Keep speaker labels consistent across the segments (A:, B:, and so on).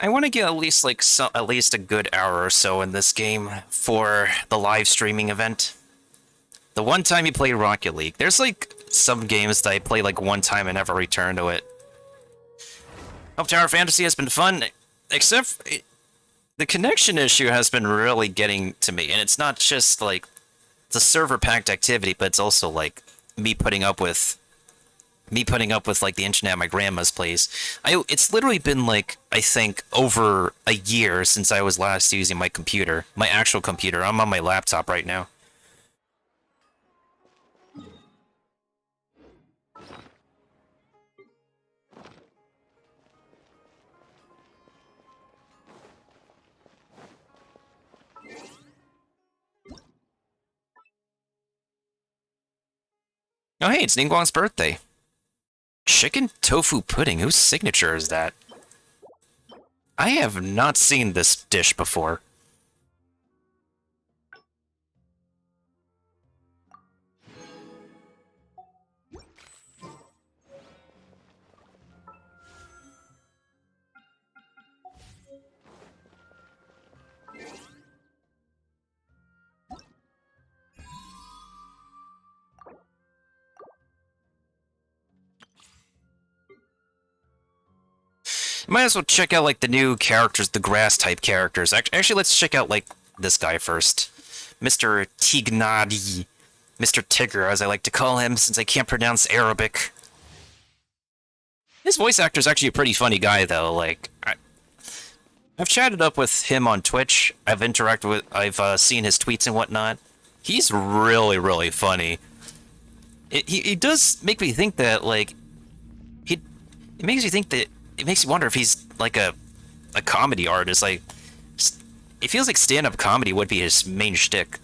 A: wanna get at least like at least a good hour or so in this game for the live streaming event. The one time you play Rocket League, there's like some games that I play like one time and never return to it. Hope Tower Fantasy has been fun, except the connection issue has been really getting to me, and it's not just like the server-packed activity, but it's also like me putting up with like the internet at my grandma's place. It's literally been like, I think, over a year since I was last using my computer, my actual computer. I'm on my laptop right now. Oh hey, it's Ningguang's birthday. Chicken tofu pudding, whose signature is that? I have not seen this dish before. Might as well check out like the new characters, the grass type characters. Actually, let's check out like this guy first. Mr. Tignadi. Mr. Tigger, as I like to call him, since I can't pronounce Arabic. His voice actor is actually a pretty funny guy, though. Like, I've chatted up with him on Twitch. I've interacted with, I've seen his tweets and whatnot. He's really, really funny. He does make me think that, like, it makes you think that, it makes you wonder if he's like a comedy artist. Like, it feels like stand-up comedy would be his main shtick.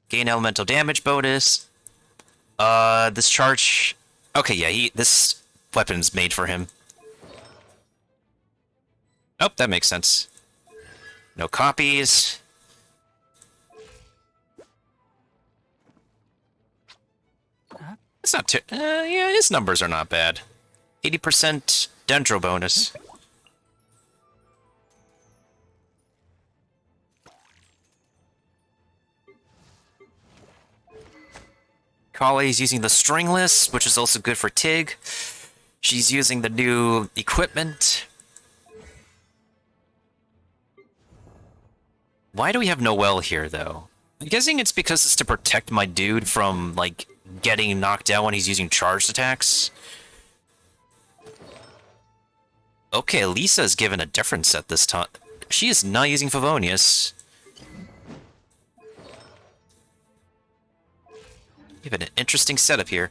A: Gain elemental damage bonus. This charge. Okay, yeah, this weapon's made for him. Oh, that makes sense. No copies. It's not too. Yeah, his numbers are not bad. 80% Dendro bonus. Collei is using the stringless, which is also good for Tig. She's using the new equipment. Why do we have Noelle here, though? I'm guessing it's because it's to protect my dude from, like, getting knocked out when he's using charged attacks. Okay, Lisa's given a different set this time. She is not using Favonius. We have an interesting setup here.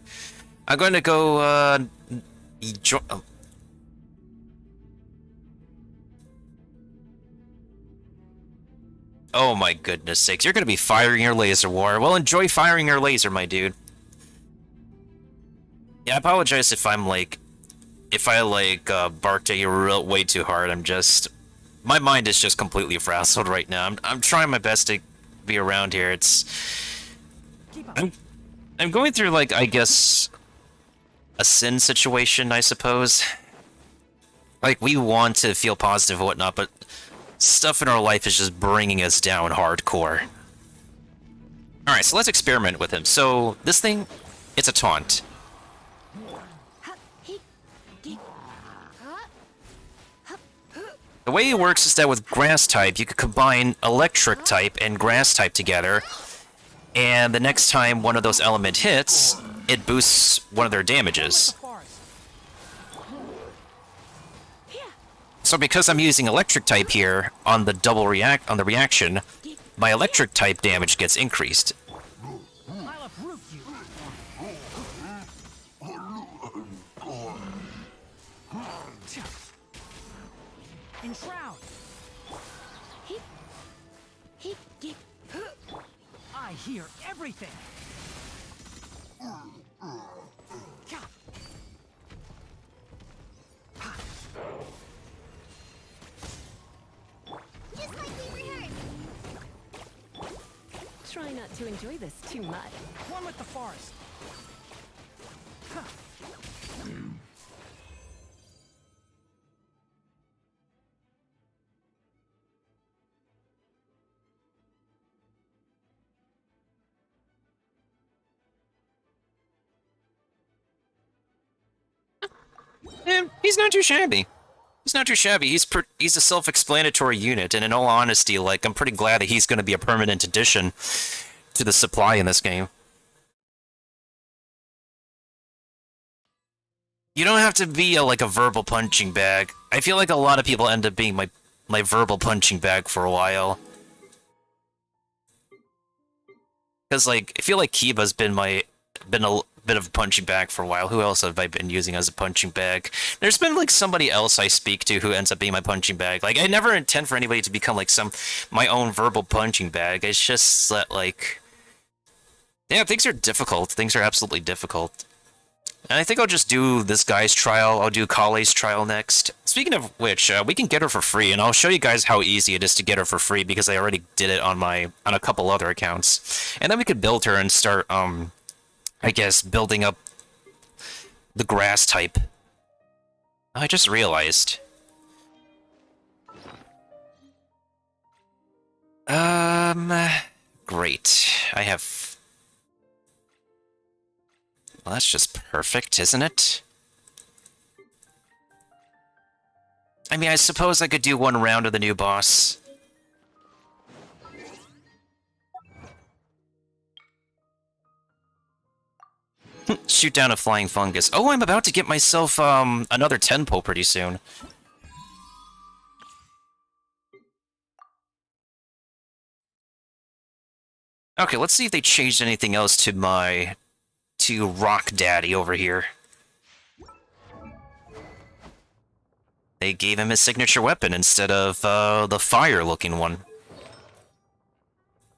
A: I'm going to go, oh. Oh my goodness sakes, you're going to be firing your laser war. Well, enjoy firing your laser, my dude. Yeah, I apologize if I'm like... If I, like, barked at you way too hard. I'm just... My mind is just completely frazzled right now. I'm trying my best to be around here. It's... I'm going through, like, I guess... a sin situation, I suppose. Like, we want to feel positive and whatnot, but... stuff in our life is just bringing us down hardcore. Alright, so let's experiment with him. So, this thing... It's a taunt. The way it works is that with grass type, you could combine electric type and grass type together, and the next time one of those element hits, it boosts one of their damages. So because I'm using electric type here on the reaction, my electric type damage gets increased.
B: I hear everything.
C: Just like we rehearsed. Try not to enjoy this too much.
B: One with the forest.
A: He's not too shabby. He's not too shabby. He's a self-explanatory unit, and in all honesty, like, I'm pretty glad that he's going to be a permanent addition to the supply in this game. You don't have to be like a verbal punching bag. I feel like a lot of people end up being my verbal punching bag for a while. Because, like, I feel like Kiba's been a bit of a punching bag for a while. Who else have I been using as a punching bag? There's been, like, somebody else I speak to who ends up being my punching bag. Like, I never intend for anybody to become, like, my own verbal punching bag. It's just that, like... Yeah, things are difficult. Things are absolutely difficult. And I think I'll just do this guy's trial. I'll do Collei's trial next. Speaking of which, we can get her for free, and I'll show you guys how easy it is to get her for free because I already did it on a couple other accounts. And then we could build her and start, I guess, building up the grass type. I just realized. Great. I have... Well, that's just perfect, isn't it? I mean, I suppose I could do one round of the new boss. Shoot down a flying fungus. Oh, I'm about to get myself, another tempo pretty soon. Okay, let's see if they changed anything else to Rock Daddy over here. They gave him his signature weapon instead of the fire-looking one.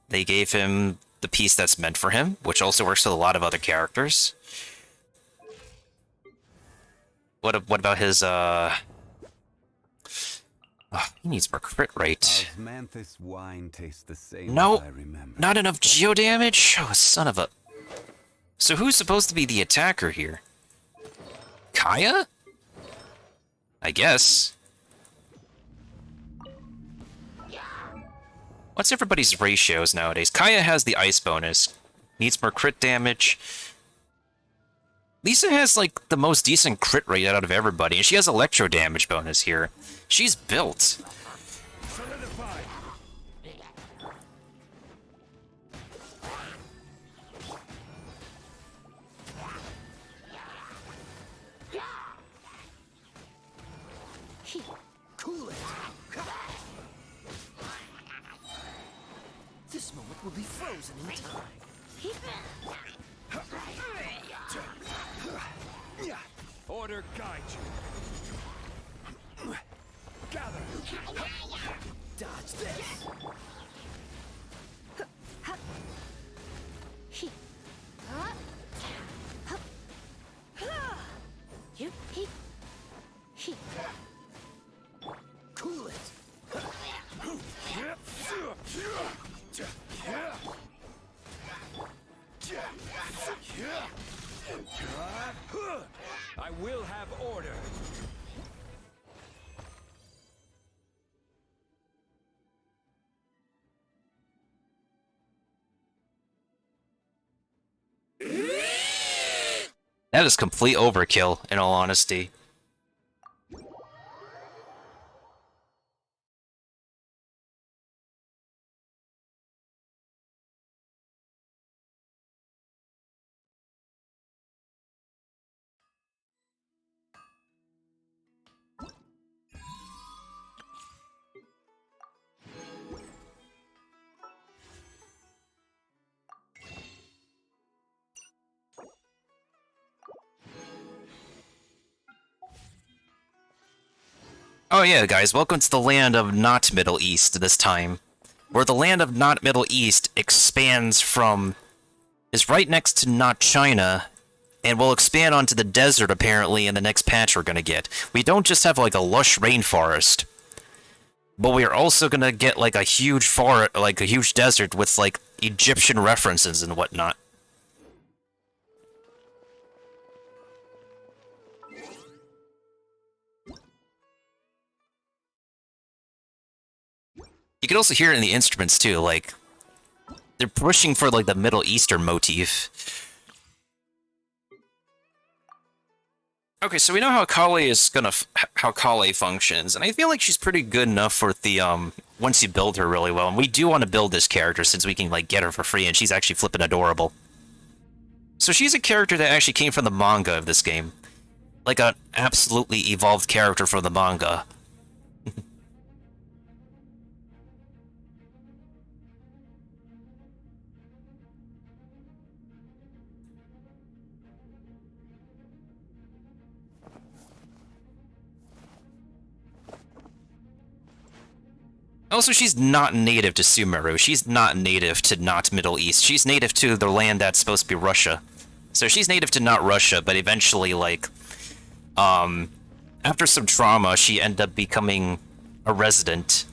A: They gave him the piece that's meant for him, which also works with a lot of other characters. What about his, Oh, he needs more crit rate.
D: Wine tastes the same
A: No,
D: as I remember.
A: not enough geo damage? Oh, son of a... So who's supposed to be the attacker here? Kaya? I guess. What's everybody's ratios nowadays? Kaya has the ice bonus. Needs more crit damage. Lisa has, like, the most decent crit rate out of everybody, and she has electro damage bonus here. She's built.
B: Cool it. This moment will be frozen in time. Order guide you. Gather. Dodge this. Cool it. I will have order.
A: That is complete overkill, in all honesty. Oh yeah, guys, welcome to the land of not Middle East this time. Where the land of not Middle East expands from... is right next to not China, and will expand onto the desert, apparently, in the next patch we're gonna get. We don't just have, like, a lush rainforest, but we are also gonna get, like, a huge forest, like, a huge desert with, like, Egyptian references and whatnot. You can also hear it in the instruments, too, like... they're pushing for, like, the Middle Eastern motif. Okay, so we know how Collei is gonna how Collei functions, and I feel like she's pretty good enough for the once you build her really well. And we do want to build this character since we can like get her for free, and she's actually flipping adorable. So she's a character that actually came from the manga of this game, like an absolutely evolved character from the manga. Also, she's not native to Sumeru. She's not native to not Middle East. She's native to the land that's supposed to be Russia. So she's native to not Russia, but eventually, like, after some trauma, she ended up becoming a resident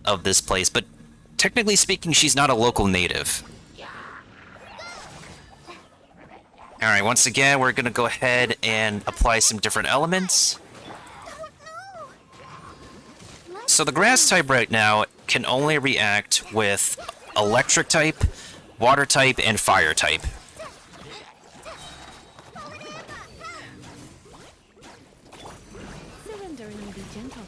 A: of this place. But technically speaking, she's not a local native. Alright, once again, we're gonna go ahead and apply some different elements. So the grass type right now can only react with electric type, water type, and fire type.
C: Surrender and be gentle.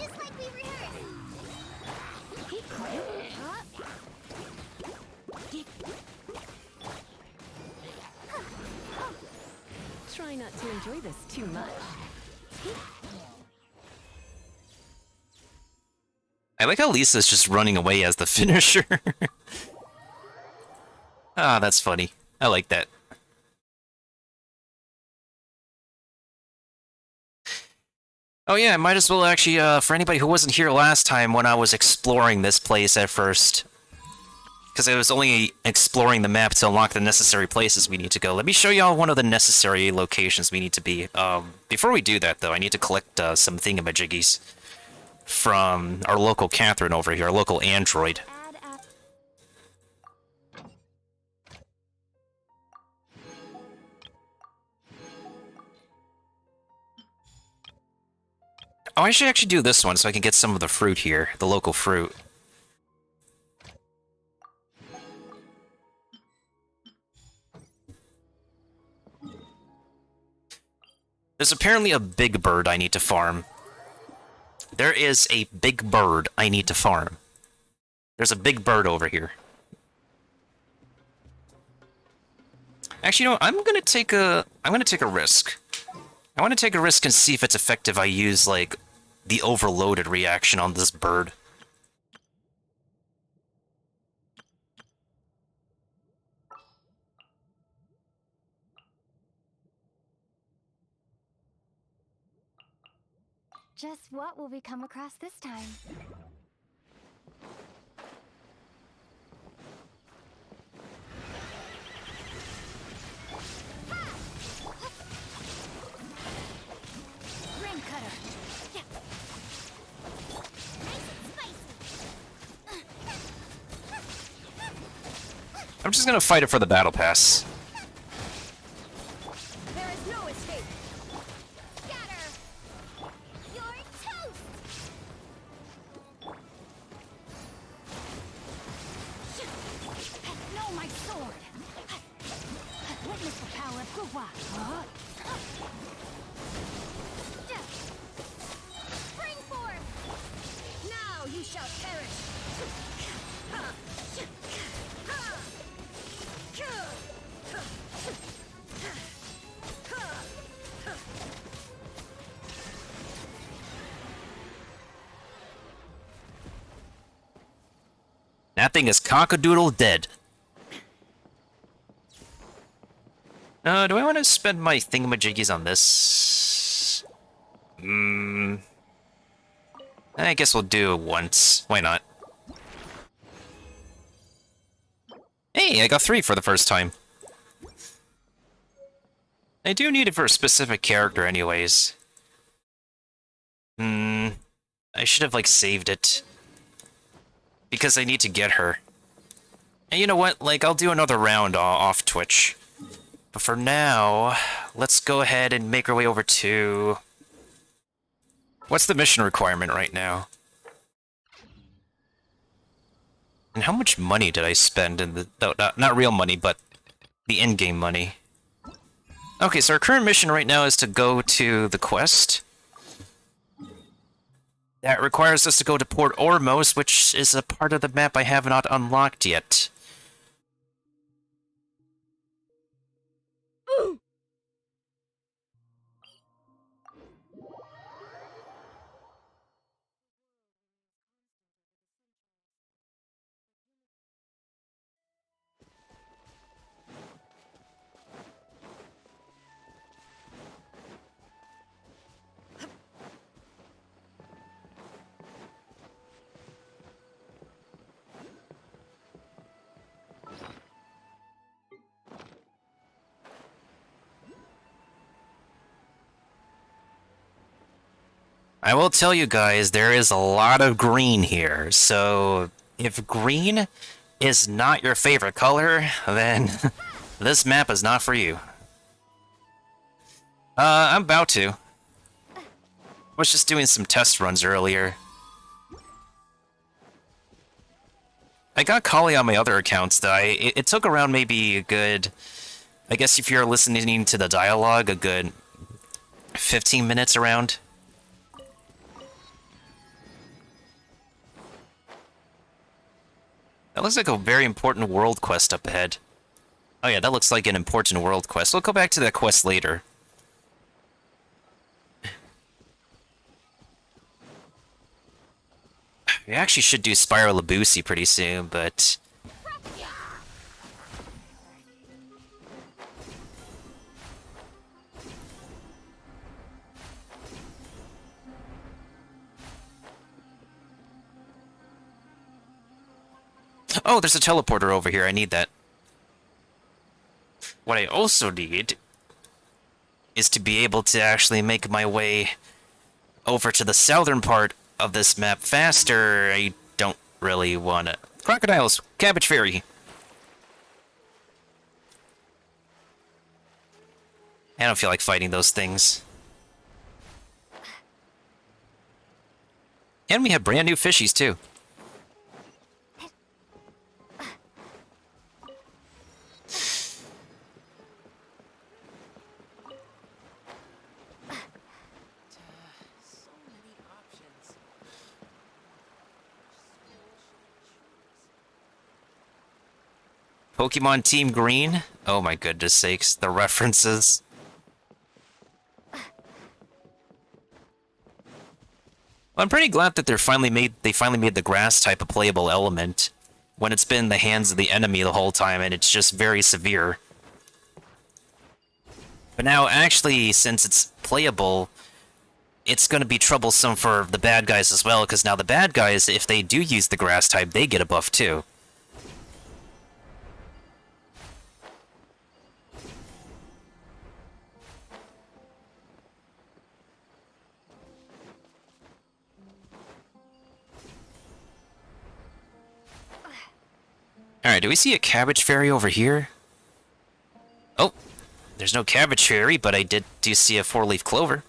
E: Just like we rehearsed.
C: Keep quiet. Try not to enjoy this too much.
A: I like how Lisa's just running away as the finisher. Ah, that's funny. I like that. Oh yeah, I might as well actually, for anybody who wasn't here last time when I was exploring this place at first, because I was only exploring the map to unlock the necessary places we need to go. Let me show y'all one of the necessary locations we need to be. Before we do that, though, I need to collect some thingamajiggies from our local Catherine over here, our local android. Oh, I should actually do this one so I can get some of the fruit here, the local fruit. There's apparently a big bird I need to farm. There is a big bird I need to farm. There's a big bird over here. Actually, you know what? I'm gonna take a risk. I want to take a risk and see if it's effective. I use like the overloaded reaction on this bird.
E: Just what will we come across this time? Ring cutter. Yeah. Nice and spicy.
A: I'm just gonna fight it for the battle pass.
E: There is no escape. Scatter. You're toast. No, my sword. Witness the power of Guwa. Spring forth. Now you shall perish.
A: That thing is cockadoodle dead. Do I want to spend my thingamajiggies on this? I guess we'll do it once. Why not? Hey, I got 3 for the first time. I do need it for a specific character anyways. I should have, like, saved it. Because I need to get her. And you know what? Like, I'll do another round off Twitch. But for now, let's go ahead and make our way over to... What's the mission requirement right now? how much money did I spend in the... No, not real money, but the in-game money. Okay, so our current mission right now is to go to the quest. That requires us to go to Port Ormos, which is a part of the map I have not unlocked yet. I will tell you guys, there is a lot of green here, so if green is not your favorite color, then this map is not for you. I'm about to. I was just doing some test runs earlier. I got Collei on my other accounts, though. It took around maybe a good... I guess if you're listening to the dialogue, a good 15 minutes around. That looks like a very important world quest up ahead. Oh yeah, that looks like an important world quest. We'll go back to that quest later. We actually should do Spiral Labusi pretty soon, but... Oh, there's a teleporter over here. I need that. What I also need is to be able to actually make my way over to the southern part of this map faster. I don't really want to... Crocodiles! Cabbage Fairy! I don't feel like fighting those things. And we have brand new fishies, too. Pokemon Team Green? Oh my goodness sakes, the references. Well, I'm pretty glad that they finally made the grass type a playable element when it's been in the hands of the enemy the whole time and it's just very severe. But now actually, since it's playable, it's going to be troublesome for the bad guys as well, because now the bad guys, if they do use the grass type, they get a buff too. Alright, do we see a Cabbage Fairy over here? Oh, there's no Cabbage Fairy, but I do see a four-leaf clover.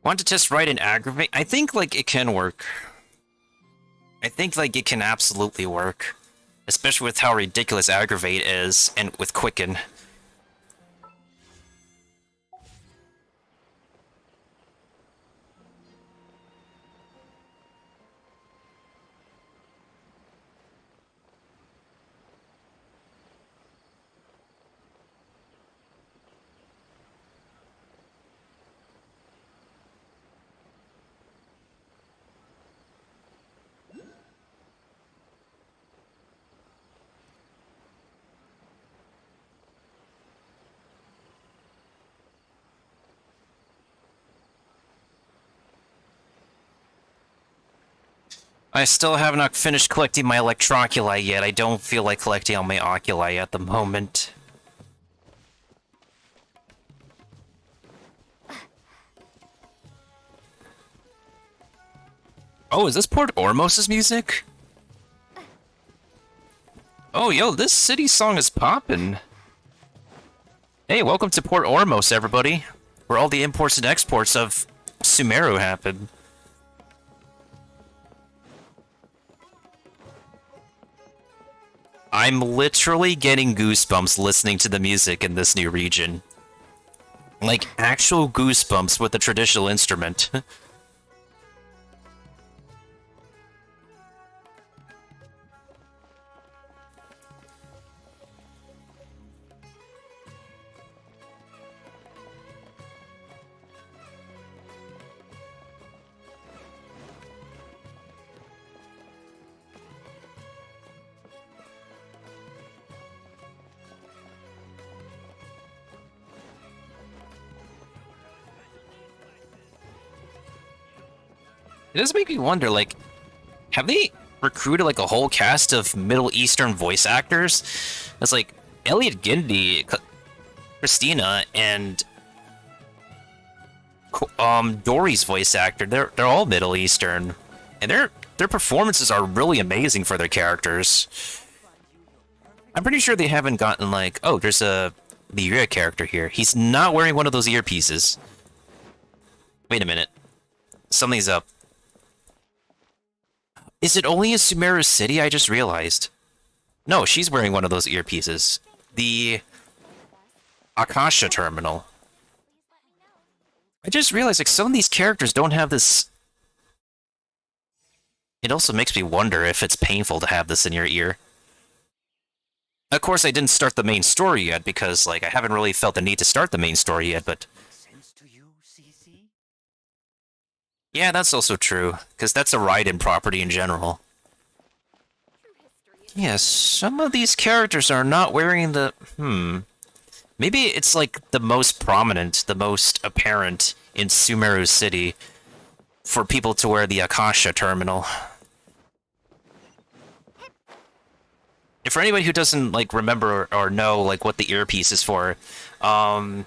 A: Want to test Ride and Aggravate? I think, like, it can work. I think, like, it can absolutely work. Especially with how ridiculous Aggravate is, and with Quicken. I still have not finished collecting my Electroculi yet. I don't feel like collecting all my Oculi at the moment. Oh, is this Port Ormos' music? Oh, yo, this city song is poppin'. Hey, welcome to Port Ormos, everybody, where all the imports and exports of Sumeru happen. I'm literally getting goosebumps listening to the music in this new region. Like, actual goosebumps with a traditional instrument. It does make me wonder, like, have they recruited, like, a whole cast of Middle Eastern voice actors? It's like, Elliot Gindi, Christina, and Dory's voice actor, they're all Middle Eastern. And their performances are really amazing for their characters. I'm pretty sure they haven't gotten, like, oh, there's the Yura character here. He's not wearing one of those earpieces. Wait a minute. Something's up. Is it only in Sumeru City? I just realized. No, she's wearing one of those earpieces. The Akasha terminal. I just realized, like, some of these characters don't have this. It also makes me wonder if it's painful to have this in your ear. Of course, I didn't start the main story yet because, like, I haven't really felt the need to start the main story yet, but...
B: Sense to you, CC?
A: Yeah, that's also true, because that's a ride-in property in general. Yes, some of these characters are not wearing the... Maybe it's, like, the most prominent, the most apparent in Sumeru City for people to wear the Akasha terminal. For anybody who doesn't, like, remember or know, like, what the earpiece is for, let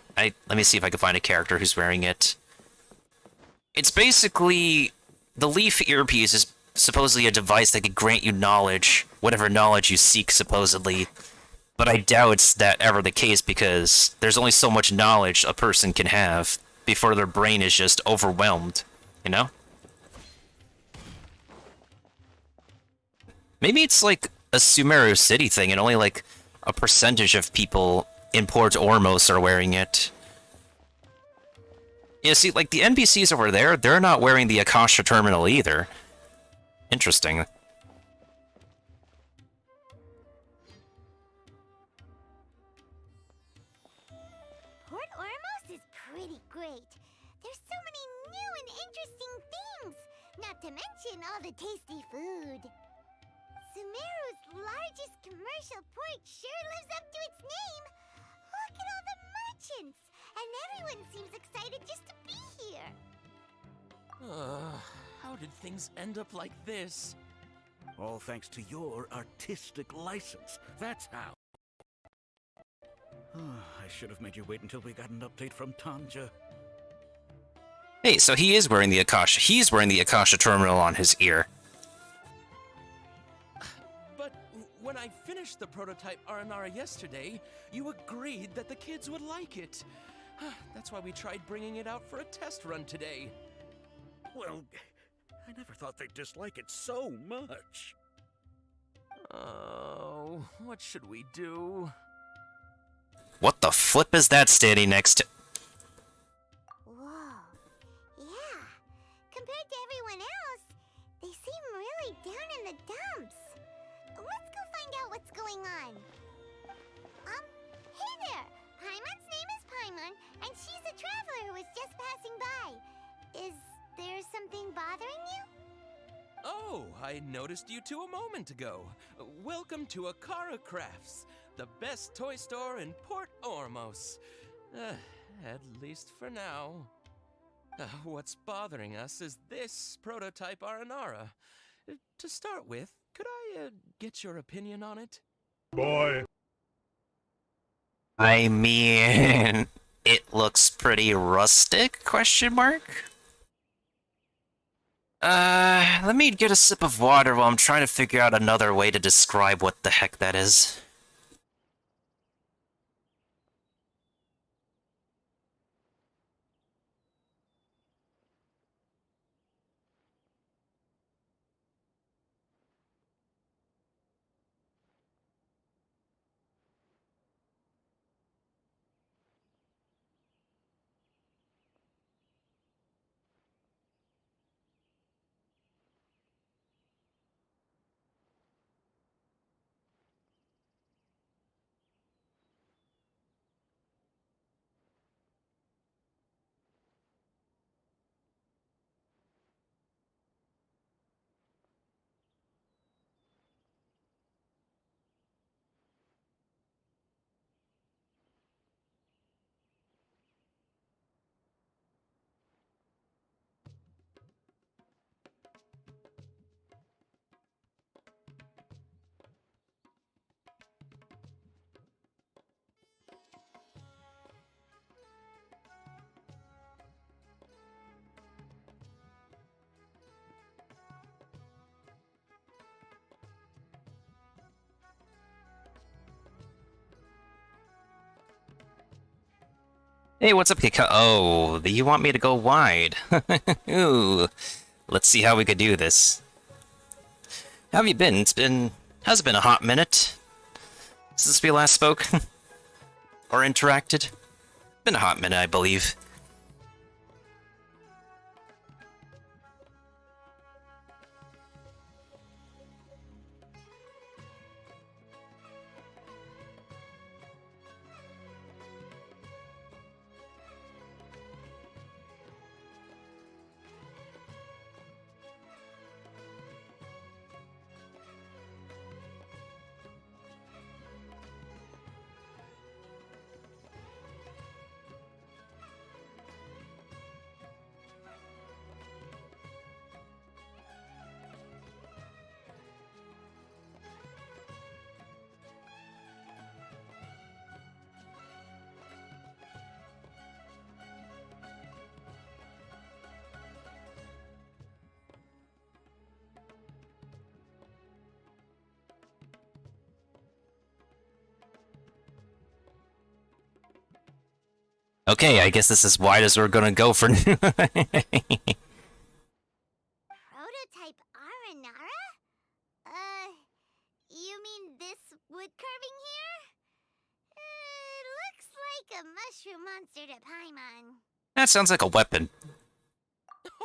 A: me see if I can find a character who's wearing it. It's basically... The Leaf earpiece is supposedly a device that can grant you knowledge, whatever knowledge you seek, supposedly. But I doubt it's that ever the case, because there's only so much knowledge a person can have before their brain is just overwhelmed, you know? Maybe it's, like, a Sumeru City thing, and only, like, a percentage of people in Port Ormos are wearing it. Yeah, see, like, the NPCs over there, they're not wearing the Akasha terminal either. Interesting.
E: Port Ormos is pretty great. There's so many new and interesting things, not to mention all the tasty food. Sumeru's largest commercial port sure lives up to its name. Look at all the merchants, and everyone seems excited just to be here.
B: How did things end up like this?
F: All thanks to your artistic license. That's how. I should have made you wait until we got an update from Tanja.
A: Hey, so he is wearing the Akasha. He's wearing the Akasha terminal on his ear.
B: But when I finished the prototype Aranara yesterday, you agreed that the kids would like it. That's why we tried bringing it out for a test run today.
F: Well, I never thought they'd dislike it so much.
B: Oh, what should we do?
A: What the flip is that standing next to...
E: Whoa. Yeah. Compared to everyone else, they seem really down in the dumps. Let's go find out what's going on. Hey there! Paimon's name is Paimon, and she's a traveler who was just passing by. Is there something bothering you?
B: Oh, I noticed you two a moment ago. Welcome to Akara Crafts, the best toy store in Port Ormos. At least for now. What's bothering us is this prototype Aranara. To start with, could I get your opinion on it?
A: I mean, it looks pretty rustic, question mark? Let me get a sip of water while I'm trying to figure out another way to describe what the heck that is. Hey, what's up, Kika? Oh, you want me to go wide? Ooh, let's see how we could do this. How have you been? Has it been a hot minute since we last spoke? Or interacted? Been a hot minute, I believe. Okay, I guess this is wide as we're gonna go for
E: Prototype Aranara? You mean this wood carving here? It looks like a mushroom monster to Paimon.
A: That sounds like a weapon.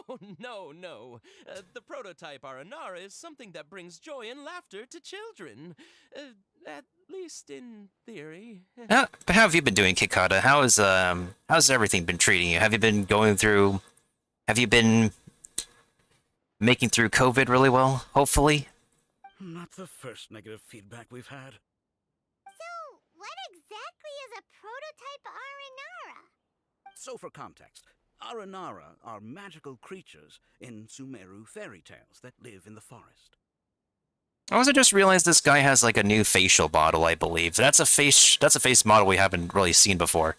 B: Oh, no. The prototype Aranara is something that brings joy and laughter to children. At least in theory.
A: How have you been doing, Kikata? How's everything been treating you? Have you been making through COVID really well, hopefully?
F: Not the first negative feedback we've had.
E: So, what exactly is a prototype Aranara?
F: So for context, Aranara are magical creatures in Sumeru fairy tales that live in the forest.
A: I also just realized this guy has like a new facial model, I believe. That's a face model we haven't really seen before.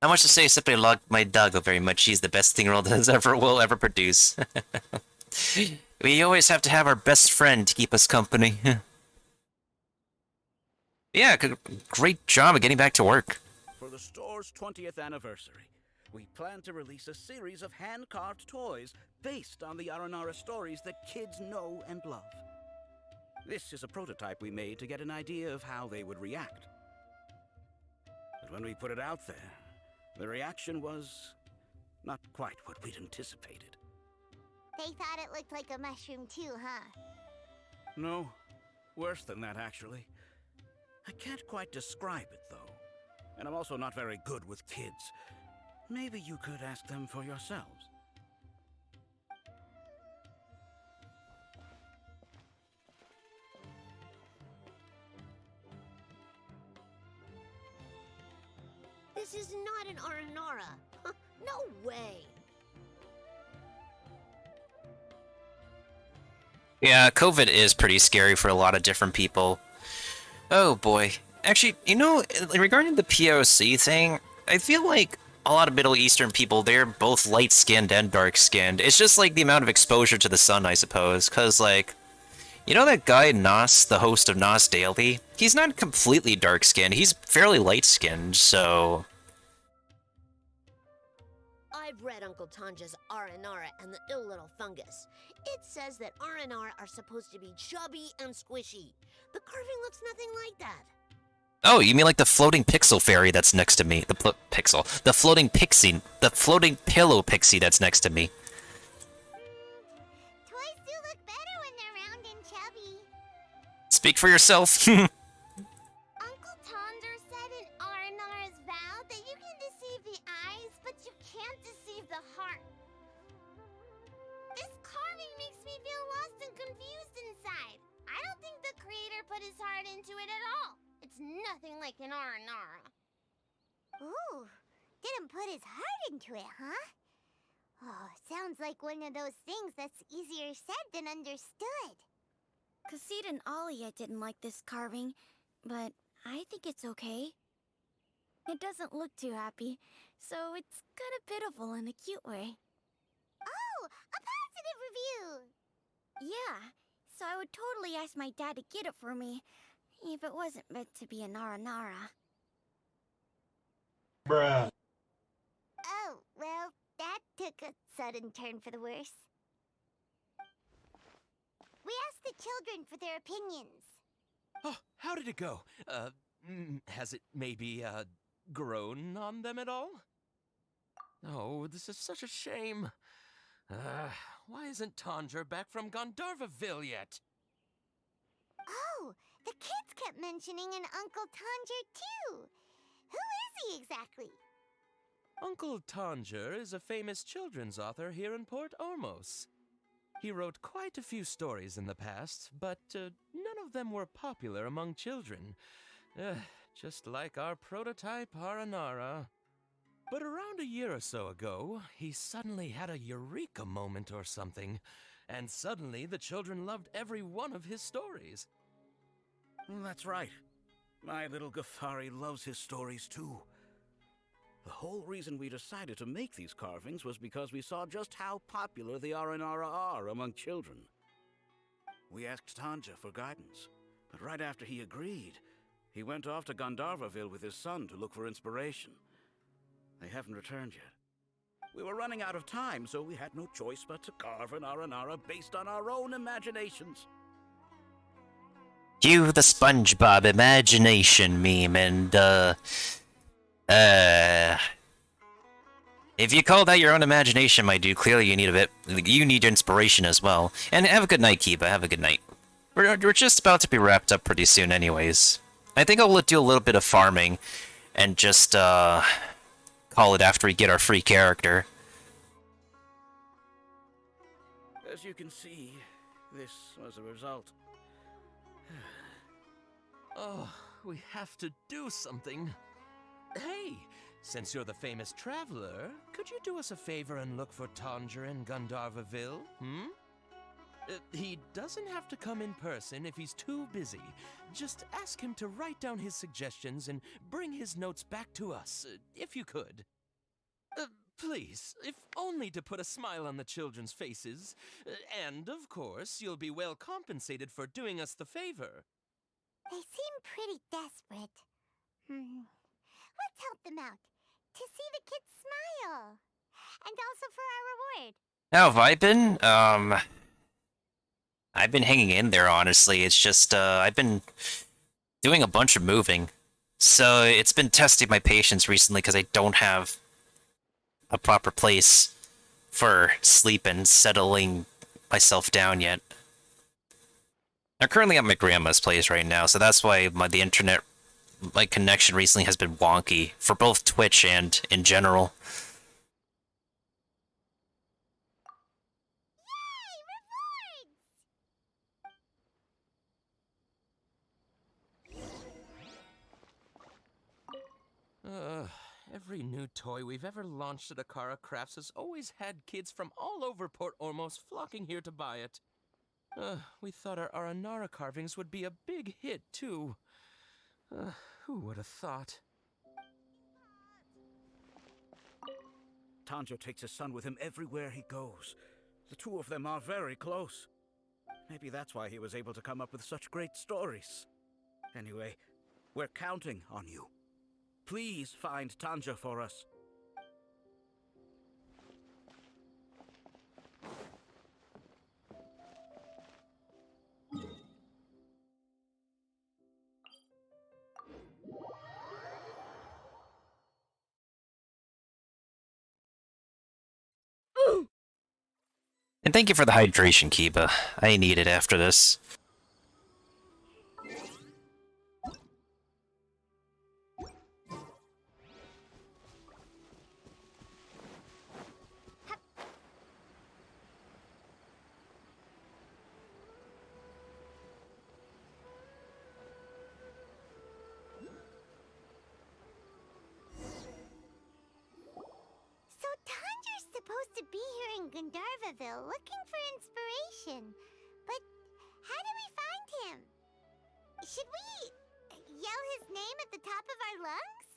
A: Not much to say except I love my doggo very much. She's the best thing the world will ever produce. We always have to have our best friend to keep us company. Yeah, great job of getting back to work.
F: For the store's 20th anniversary, we plan to release a series of hand-carved toys based on the Aranara stories that kids know and love. This is a prototype we made to get an idea of how they would react. But when we put it out there, the reaction was not quite what we'd anticipated.
E: They thought it looked like a mushroom too, huh?
F: No, worse than that, actually. I can't quite describe it, though. And I'm also not very good with kids. Maybe you could ask them for yourselves.
G: This is not an Aranara. No way.
A: Yeah, COVID is pretty scary for a lot of different people. Oh boy. Actually, you know, regarding the POC thing, I feel like a lot of Middle Eastern people, they're both light-skinned and dark-skinned. It's just like the amount of exposure to the sun, I suppose. Because, like, you know that guy Nas, the host of Nas Daily? He's not completely dark-skinned. He's fairly light-skinned, so...
G: I've read Uncle Tanja's Aranara and the Ill Little Fungus. It says that Aranara are supposed to be chubby and squishy. The carving looks nothing like that.
A: Oh, you mean like the floating pixel fairy that's next to me? The floating pixie, the floating pillow pixie that's next to me.
E: Toys do look better when they're round and chubby.
A: Speak for yourself.
E: Uncle Tonder said in Aranara's vow that you can deceive the eyes, but you can't deceive the heart. This carving makes me feel lost and confused inside. I don't think the creator put his heart into it at all. It's nothing like an Aranara. Ooh, didn't put his heart into it, huh? Oh, sounds like one of those things that's easier said than understood.
H: Cassid and Alia didn't like this carving, but I think it's okay. It doesn't look too happy, so it's kind of pitiful in a cute way.
E: Oh, a positive review!
H: Yeah, so I would totally ask my dad to get it for me, if it wasn't meant to be a Nara.
E: Oh, well, that took a sudden turn for the worse. We asked the children for their opinions.
B: Oh, how did it go? Has it maybe, grown on them at all? Oh, this is such a shame. Why isn't Tondra back from Gandharvaville yet?
E: Oh, the kids kept mentioning an Uncle Tanger, too. Who is he exactly?
B: Uncle Tanger is a famous children's author here in Port Ormos. He wrote quite a few stories in the past, but none of them were popular among children. Just like our prototype Aranara. But around a year or so ago, he suddenly had a eureka moment or something, and suddenly the children loved every one of his stories.
F: That's right. My little Ghaffari loves his stories too. The whole reason we decided to make these carvings was because we saw just how popular the Aranara are among children. We asked Tanja for guidance, but right after he agreed, he went off to Gandharvaville with his son to look for inspiration. They haven't returned yet. We were running out of time, so we had no choice but to carve an Aranara based on our own imaginations.
A: Cue the SpongeBob imagination meme, and, if you call that your own imagination, my dude, clearly you need inspiration as well. And have a good night, Kiba, have a good night. We're just about to be wrapped up pretty soon anyways. I think I'll do a little bit of farming, and just, call it after we get our free character.
F: As you can see, this was a result.
B: Oh, we have to do something. Hey, since you're the famous traveler, could you do us a favor and look for Tondra in Gandharvaville, he doesn't have to come in person if he's too busy. Just ask him to write down his suggestions and bring his notes back to us, if you could. Please, if only to put a smile on the children's faces. And, of course, you'll be well compensated for doing us the favor.
E: They seem pretty desperate. Let's help them out. To see the kids smile. And also for our reward.
A: How have I been? I've been hanging in there, honestly. It's just, I've been doing a bunch of moving. So it's been testing my patience recently because I don't have a proper place for sleep and settling myself down yet. I'm currently at my grandma's place right now, so that's why the internet connection recently has been wonky for both Twitch and in general.
B: Every new toy we've ever launched at Akara Crafts has always had kids from all over Port Ormos flocking here to buy it. We thought our Aranara carvings would be a big hit, too. Who would have thought?
F: Tanjiro takes his son with him everywhere he goes. The two of them are very close. Maybe that's why he was able to come up with such great stories. Anyway, we're counting on you. Please find Tanjiro for us.
A: And thank you for the hydration, Kiba. I need it after this.
E: So Tanjiro's supposed to be here in Gandharvaville looking for inspiration. But how do we find him? Should we yell his name at the top of our lungs?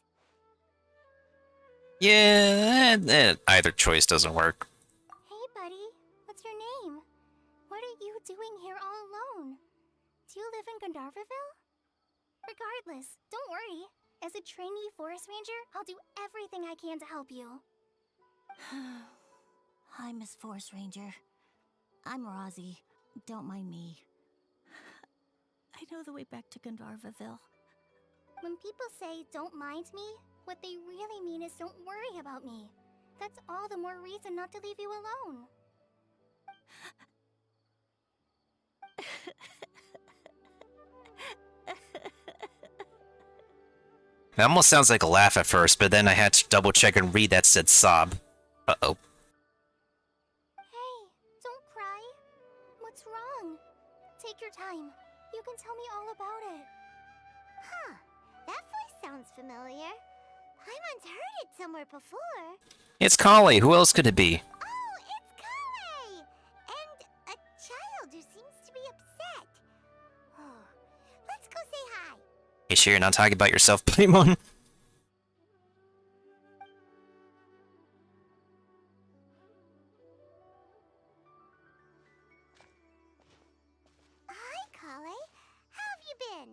A: Yeah, either choice doesn't work.
H: Hey, buddy. What's your name? What are you doing here all alone? Do you live in Gandharvaville? Regardless, don't worry. As a trainee forest ranger, I'll do everything I can to help you.
I: Hi, Miss Forest Ranger. I'm Rozzy. Don't mind me. I know the way back to Gandharvaville.
H: When people say, don't mind me, what they really mean is don't worry about me. That's all the more reason not to leave you alone.
A: It almost sounds like a laugh at first, but then I had to double check and read that said sob. Uh-oh.
H: Hey, don't cry. What's wrong? Take your time. You can tell me all about it.
E: Huh. That voice sounds familiar. Paimon's heard it somewhere before.
A: It's Collei. Who else could it be?
E: Oh, it's Collei! And a child who seems to be upset. Oh, let's go say hi.
A: You sure you're not talking about yourself, Paimon?
E: Hi, Collei. How have you been?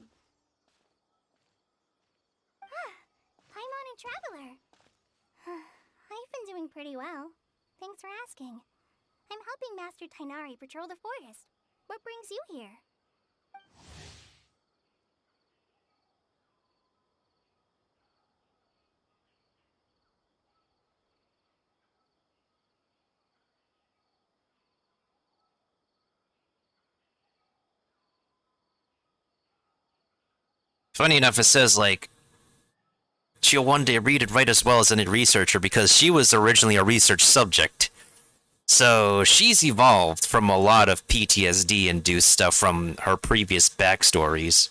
H: Paimon and Traveler. I've been doing pretty well. Thanks for asking. I'm helping Master Tighnari patrol the forest. What brings you here?
A: Funny enough, it says, like, she'll one day read and write as well as any researcher because she was originally a research subject. So she's evolved from a lot of PTSD-induced stuff from her previous backstories.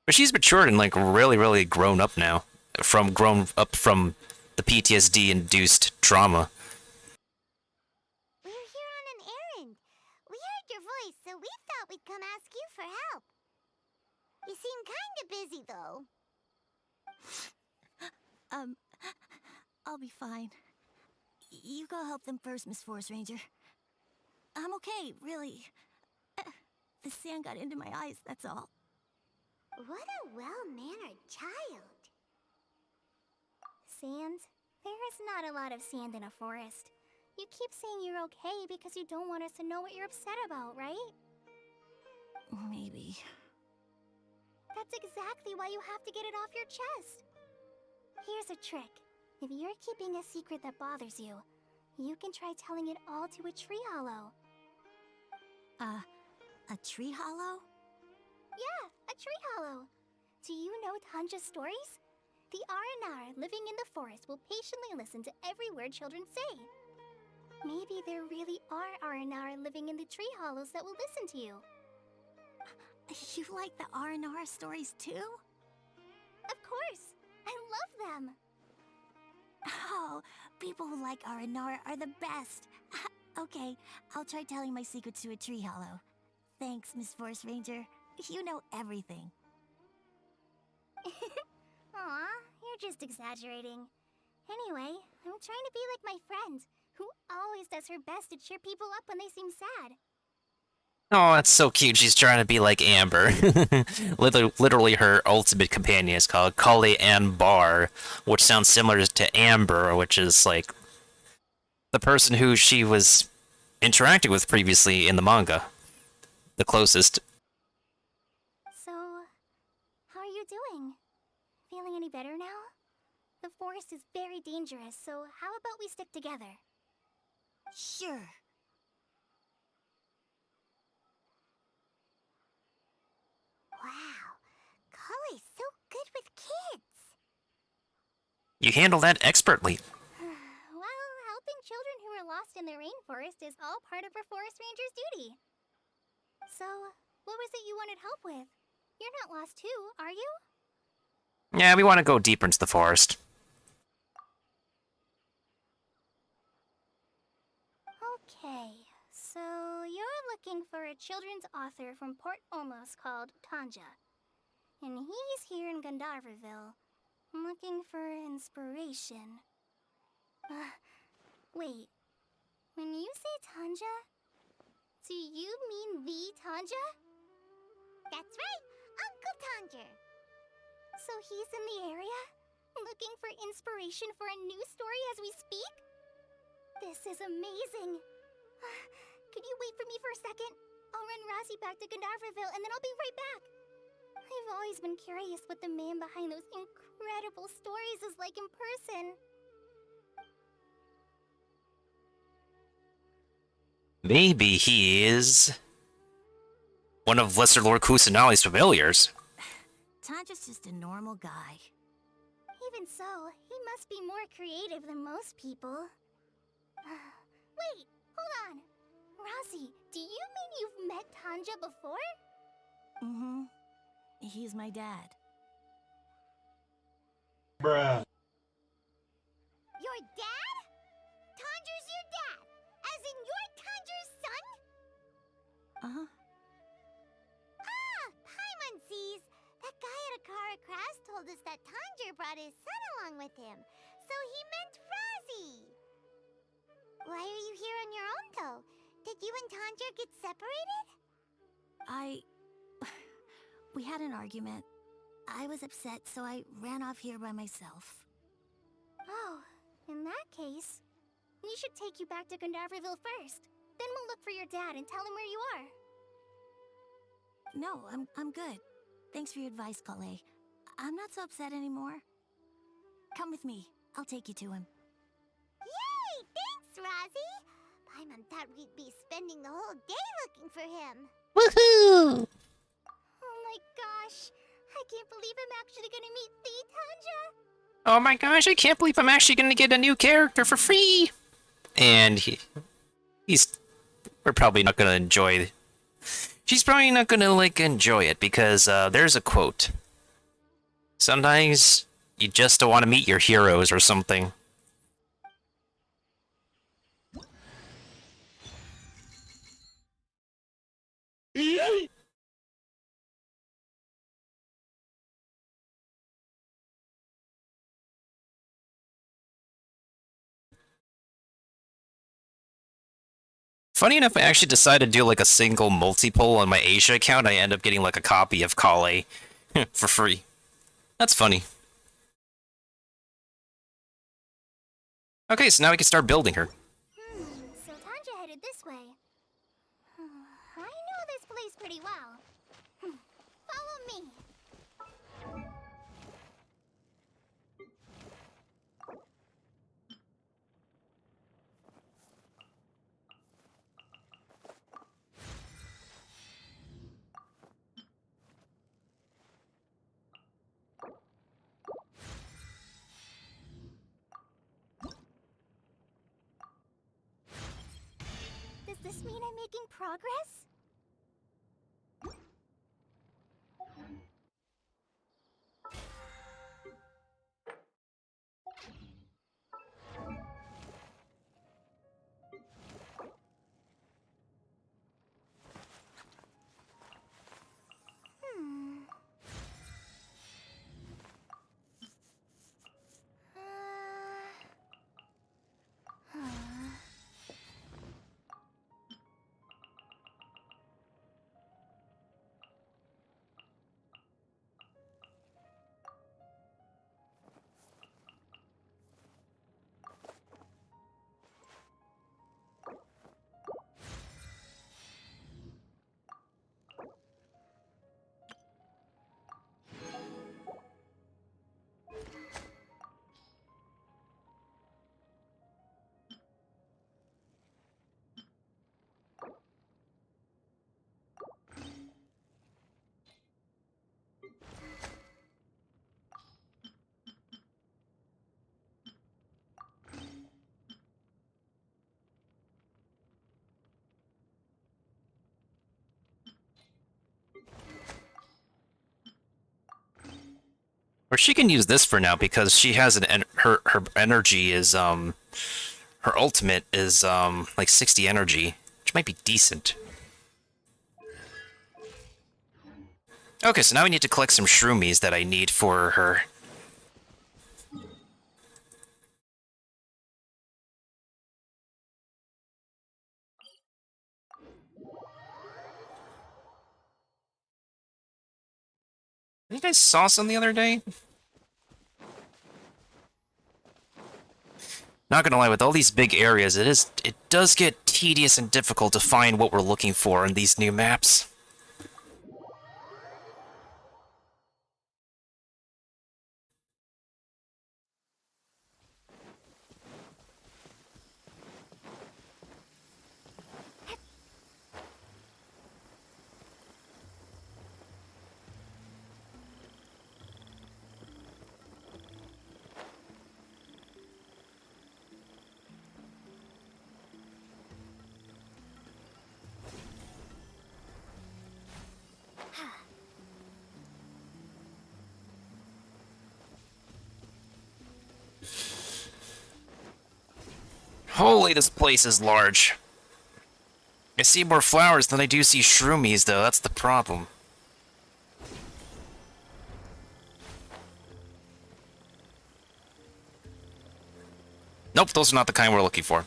A: But she's matured and, like, really grown up now. Grown up from the PTSD-induced trauma.
E: We're here on an errand. We heard your voice, so we thought we'd come ask you for help. You seem kinda busy, though.
I: I'll be fine. You go help them first, Miss Forest Ranger. I'm okay, really. The sand got into my eyes, that's all.
E: What a well-mannered child.
H: Sand? There is not a lot of sand in a forest. You keep saying you're okay because you don't want us to know what you're upset about, right?
I: Maybe.
H: That's exactly why you have to get it off your chest. Here's a trick. If you're keeping a secret that bothers you, you can try telling it all to a tree hollow.
I: A tree hollow?
H: Yeah, a tree hollow. Do you know Tanja's stories? The Aranara living in the forest will patiently listen to every word children say. Maybe there really are Aranara living in the tree hollows that will listen to you.
I: You like the Aranara stories too?
H: Of course! I love them!
I: Oh, people who like Aranara are the best. Okay, I'll try telling my secrets to a tree hollow. Thanks, Miss Force Ranger. You know everything.
H: Aw, you're just exaggerating. Anyway, I'm trying to be like my friend, who always does her best to cheer people up when they seem sad.
A: Oh, that's so cute. She's trying to be like Amber. Literally, her ultimate companion is called Collei and Bar, which sounds similar to Amber, which is like the person who she was interacting with previously in the manga. The closest.
H: So, how are you doing? Feeling any better now? The forest is very dangerous, so how about we stick together?
I: Sure.
E: Wow, Collei's so good with kids.
A: You handle that expertly.
H: Well, helping children who are lost in the rainforest is all part of a forest ranger's duty. So, what was it you wanted help with? You're not lost too, are you?
A: Yeah, we want to go deeper into the forest.
H: Okay, so you're looking for a children's author from Port Olmos called Tanja. And he's here in Gandharvaville, looking for inspiration. Wait, when you say Tanja, do you mean the Tanja?
E: That's right, Uncle Tanger.
H: So he's in the area, looking for inspiration for a new story as we speak? This is amazing. Could you wait for me for a second? I'll run Razzie back to Gandharvaville and then I'll be right back. I've always been curious what the man behind those incredible stories is like in person.
A: Maybe he is one of Lesser Lord Kusanali's familiars.
I: Tanja's just a normal guy.
H: Even so, he must be more creative than most people. Wait, hold on. Razzie, do you mean you've met Tanja before?
I: Mm-hmm. He's my dad.
E: Your dad? Tanger's your dad? As in you're Tanger's son?
I: Uh-huh.
E: Ah, Paimon sees. That guy at a car crash told us that Tanger brought his son along with him. So he meant Razzie. Why are you here on your own, though? Did you and Tanger get separated?
I: We had an argument. I was upset, so I ran off here by myself.
H: Oh, in that case, we should take you back to Gandharvaville first. Then we'll look for your dad and tell him where you are.
I: No, I'm good. Thanks for your advice, Collei. I'm not so upset anymore. Come with me. I'll take you to him.
E: Yay! Thanks, Razzie! Paimon thought we'd be spending the whole day looking for him.
A: Woohoo!
H: Oh my gosh, I can't believe I'm actually gonna meet the Tanja.
A: Oh my gosh, I can't believe I'm actually gonna get a new character for free! And we're probably not gonna enjoy. She's probably not gonna, like, enjoy it, because, there's a quote. Sometimes, you just don't want to meet your heroes or something. Funny enough, I actually decided to do like a single multi-poll on my Asia account. I end up getting like a copy of Collei for free. That's funny. Okay, so now we can start building her.
H: So Tanja headed this way. I know this place pretty well. Follow me. Does this mean I'm making progress?
A: Or she can use this for now because she has her energy is her ultimate is like 60 energy, which might be decent. Okay, so now we need to collect some shroomies that I need for her. You guys saw some the other day? Not gonna lie, with all these big areas, it does get tedious and difficult to find what we're looking for in these new maps. Holy, this place is large. I see more flowers than I do see shroomies, though. That's the problem. Nope, those are not the kind we're looking for.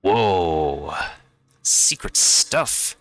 A: Whoa. Secret stuff.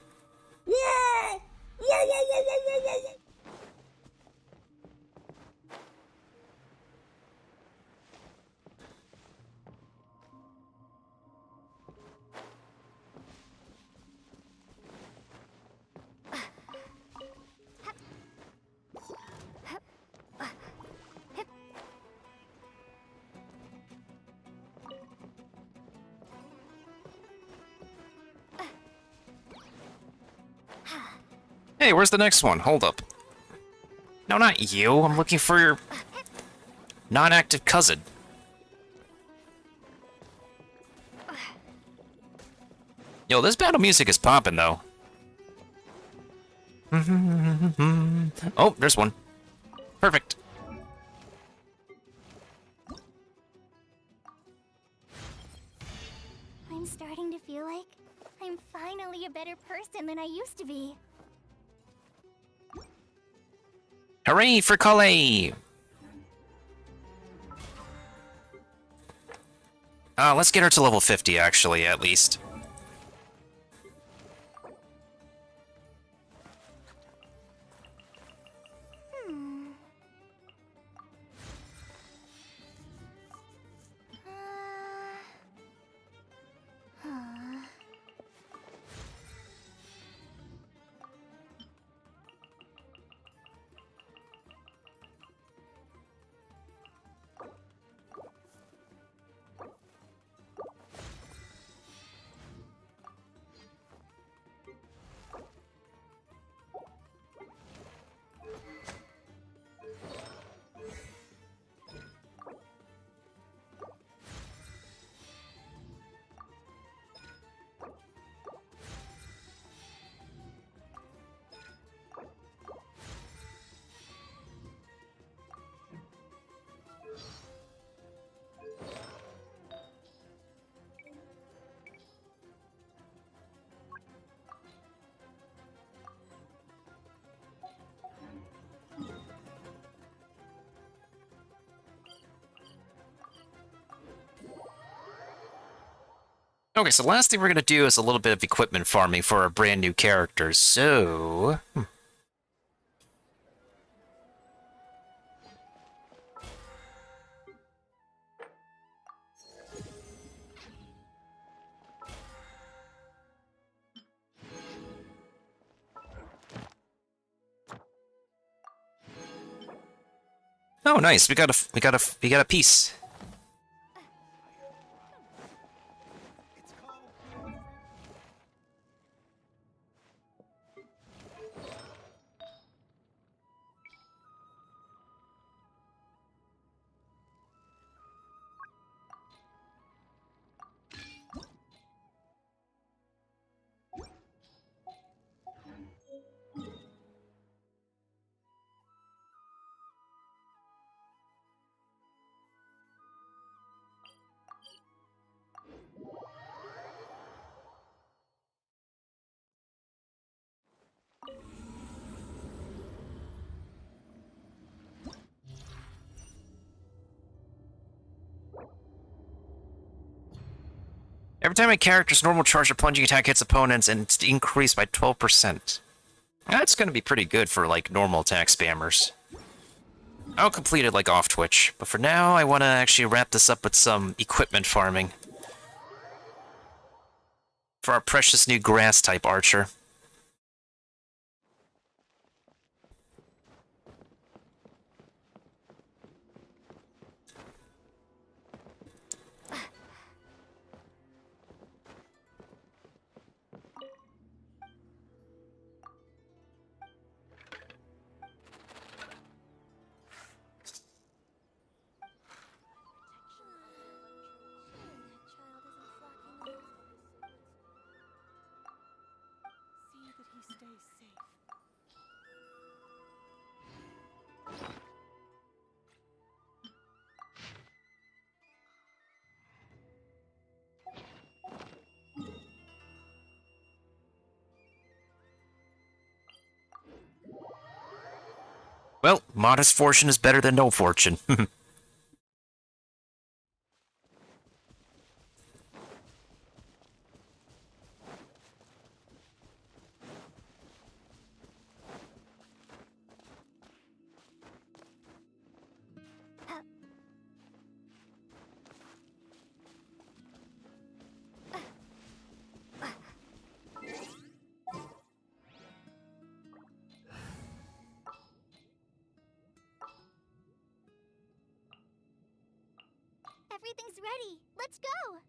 A: Hey, where's the next one? Hold up. No, not you. I'm looking for your non-active cousin. Yo, this battle music is popping, though. Oh, there's one. Perfect.
H: I'm starting to feel like I'm finally a better person than I used to be.
A: Hooray for Collei! Let's get her to level 50, actually, at least. Okay, so last thing we're gonna do is a little bit of equipment farming for our brand new characters, so... Oh, nice. We got a piece. Every time a character's normal charge or plunging attack hits opponents, and it's increased by 12%. That's gonna be pretty good for, like, normal attack spammers. I'll complete it, like, off Twitch, but for now, I want to actually wrap this up with some equipment farming. For our precious new grass-type archer. Well, modest fortune is better than no fortune.
H: Everything's ready. Let's go.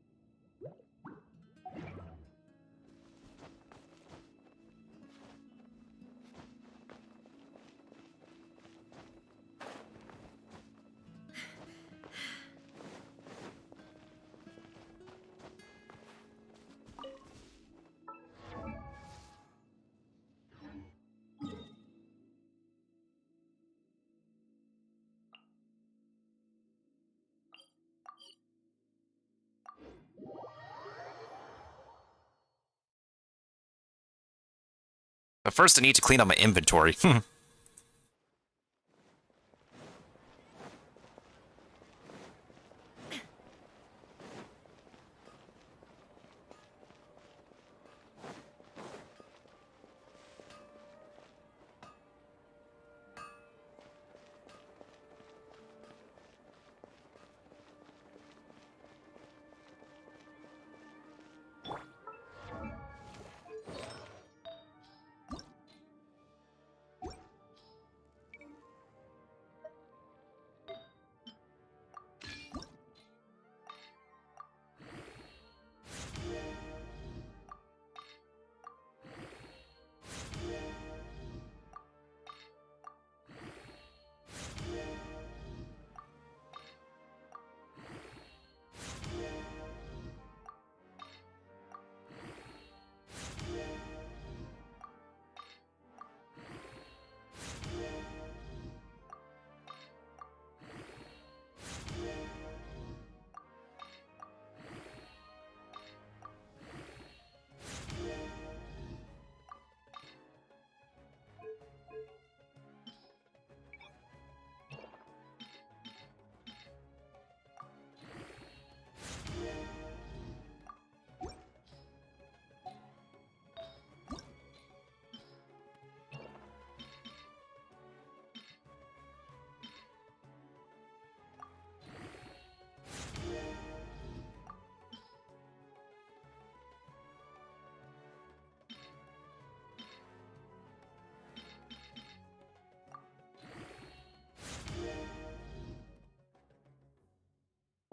A: But first, I need to clean up my inventory.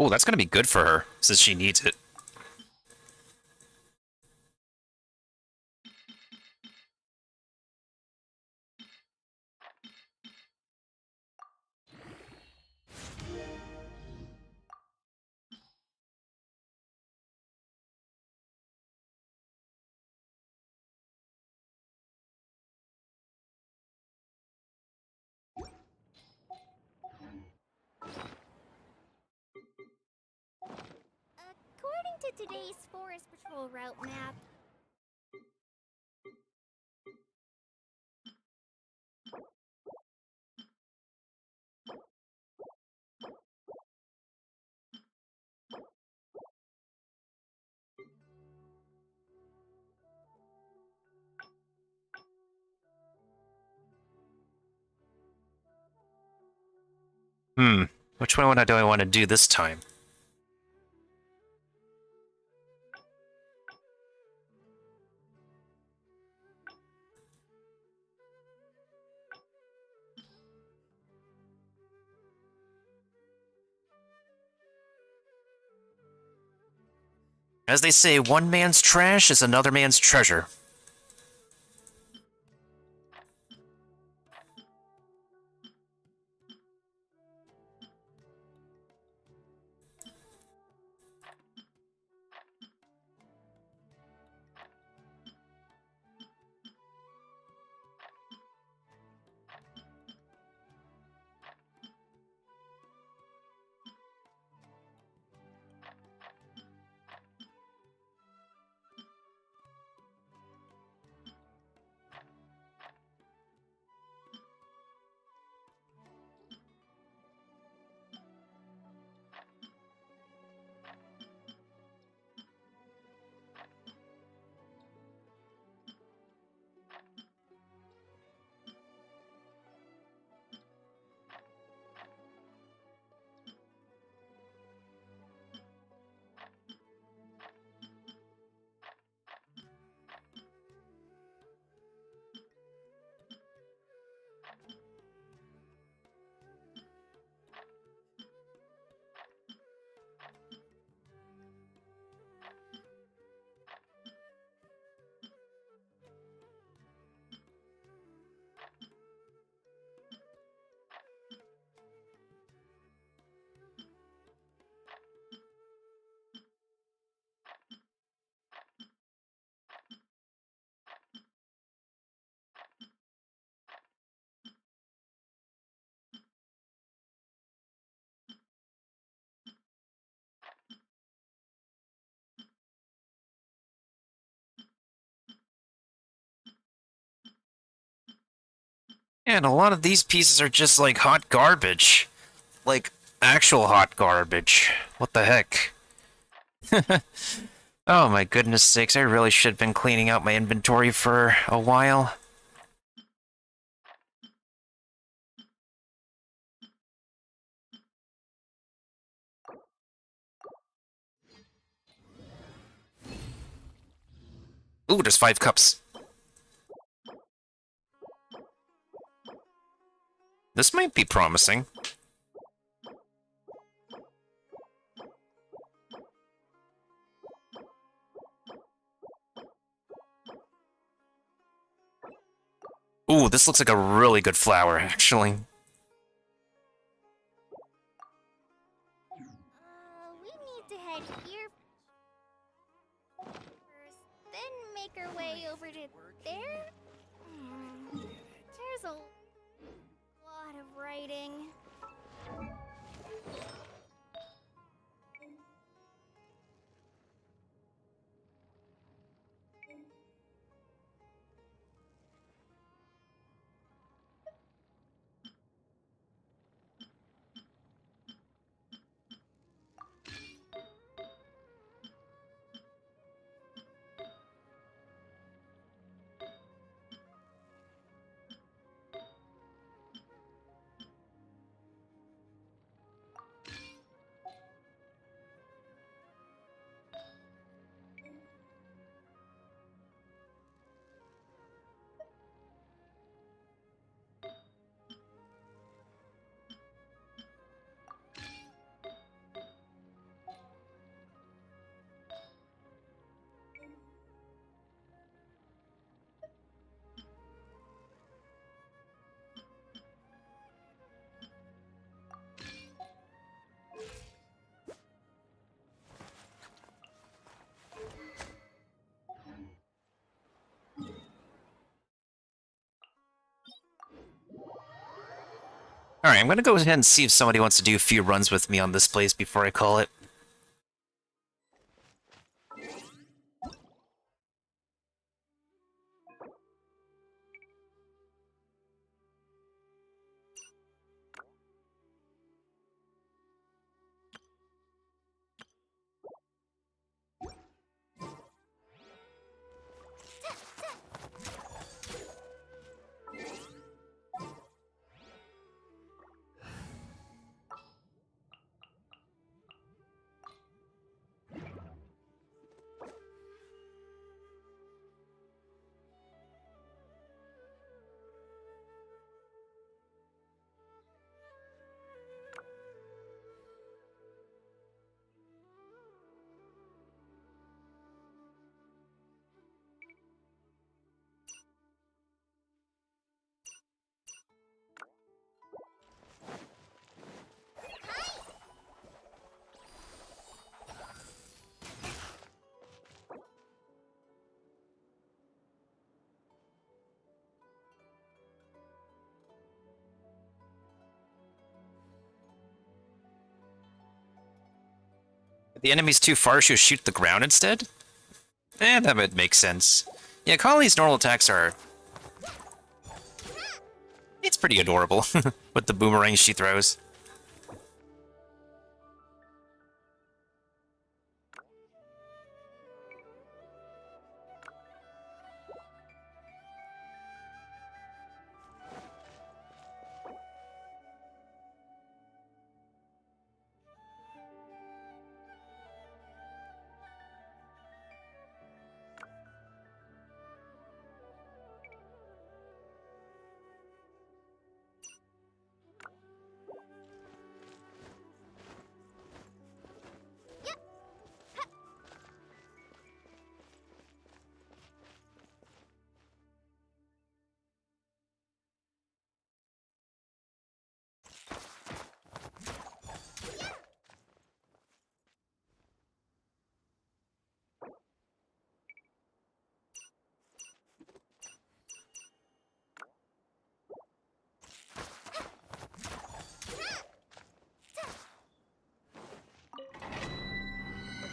A: Oh, that's gonna be good for her, since she needs it.
H: According to today's Forest Patrol route map,
A: Which one do I want to do this time? As they say, one man's trash is another man's treasure. And a lot of these pieces are just like hot garbage. Like, actual hot garbage. What the heck? Oh my goodness sakes, I really should have been cleaning out my inventory for a while. Ooh, there's 5 cups. This might be promising. Ooh, this looks like a really good flower, actually.
H: we need to head here first, then make our way over to there. There's a lot of writing.
A: Alright, I'm gonna go ahead and see if somebody wants to do a few runs with me on this place before I call it. If the enemy's too far, she'll shoot the ground instead? Eh, that would make sense. Yeah, Collei's normal attacks are... It's pretty adorable, with the boomerangs she throws.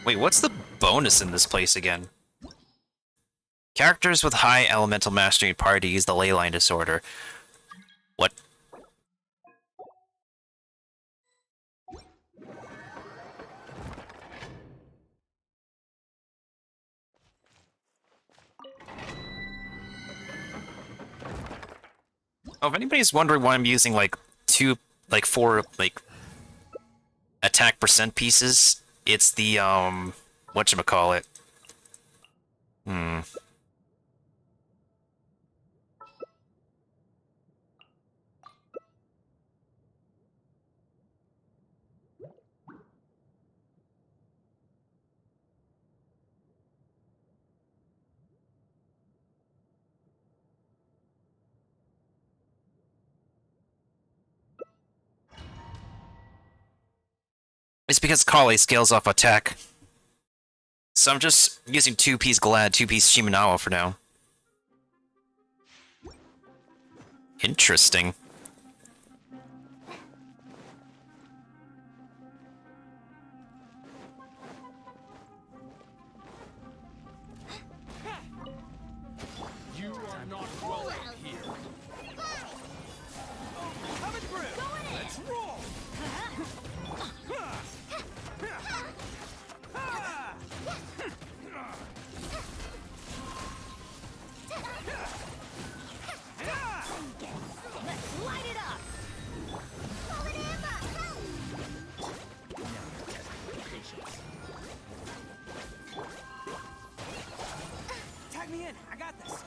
A: Wait, what's the bonus in this place again? Characters with high elemental mastery party use the leyline disorder. What? Oh, if anybody's wondering why I'm using, like, four, attack percent pieces, it's the, whatchamacallit. It's because Collei scales off attack. So I'm just using 2-piece Glad, 2-piece Shimenawa for now. Interesting.
B: You are not welcome here. Coming through. Let's roll.
G: Let's light it up!
B: Tag me in. I got this.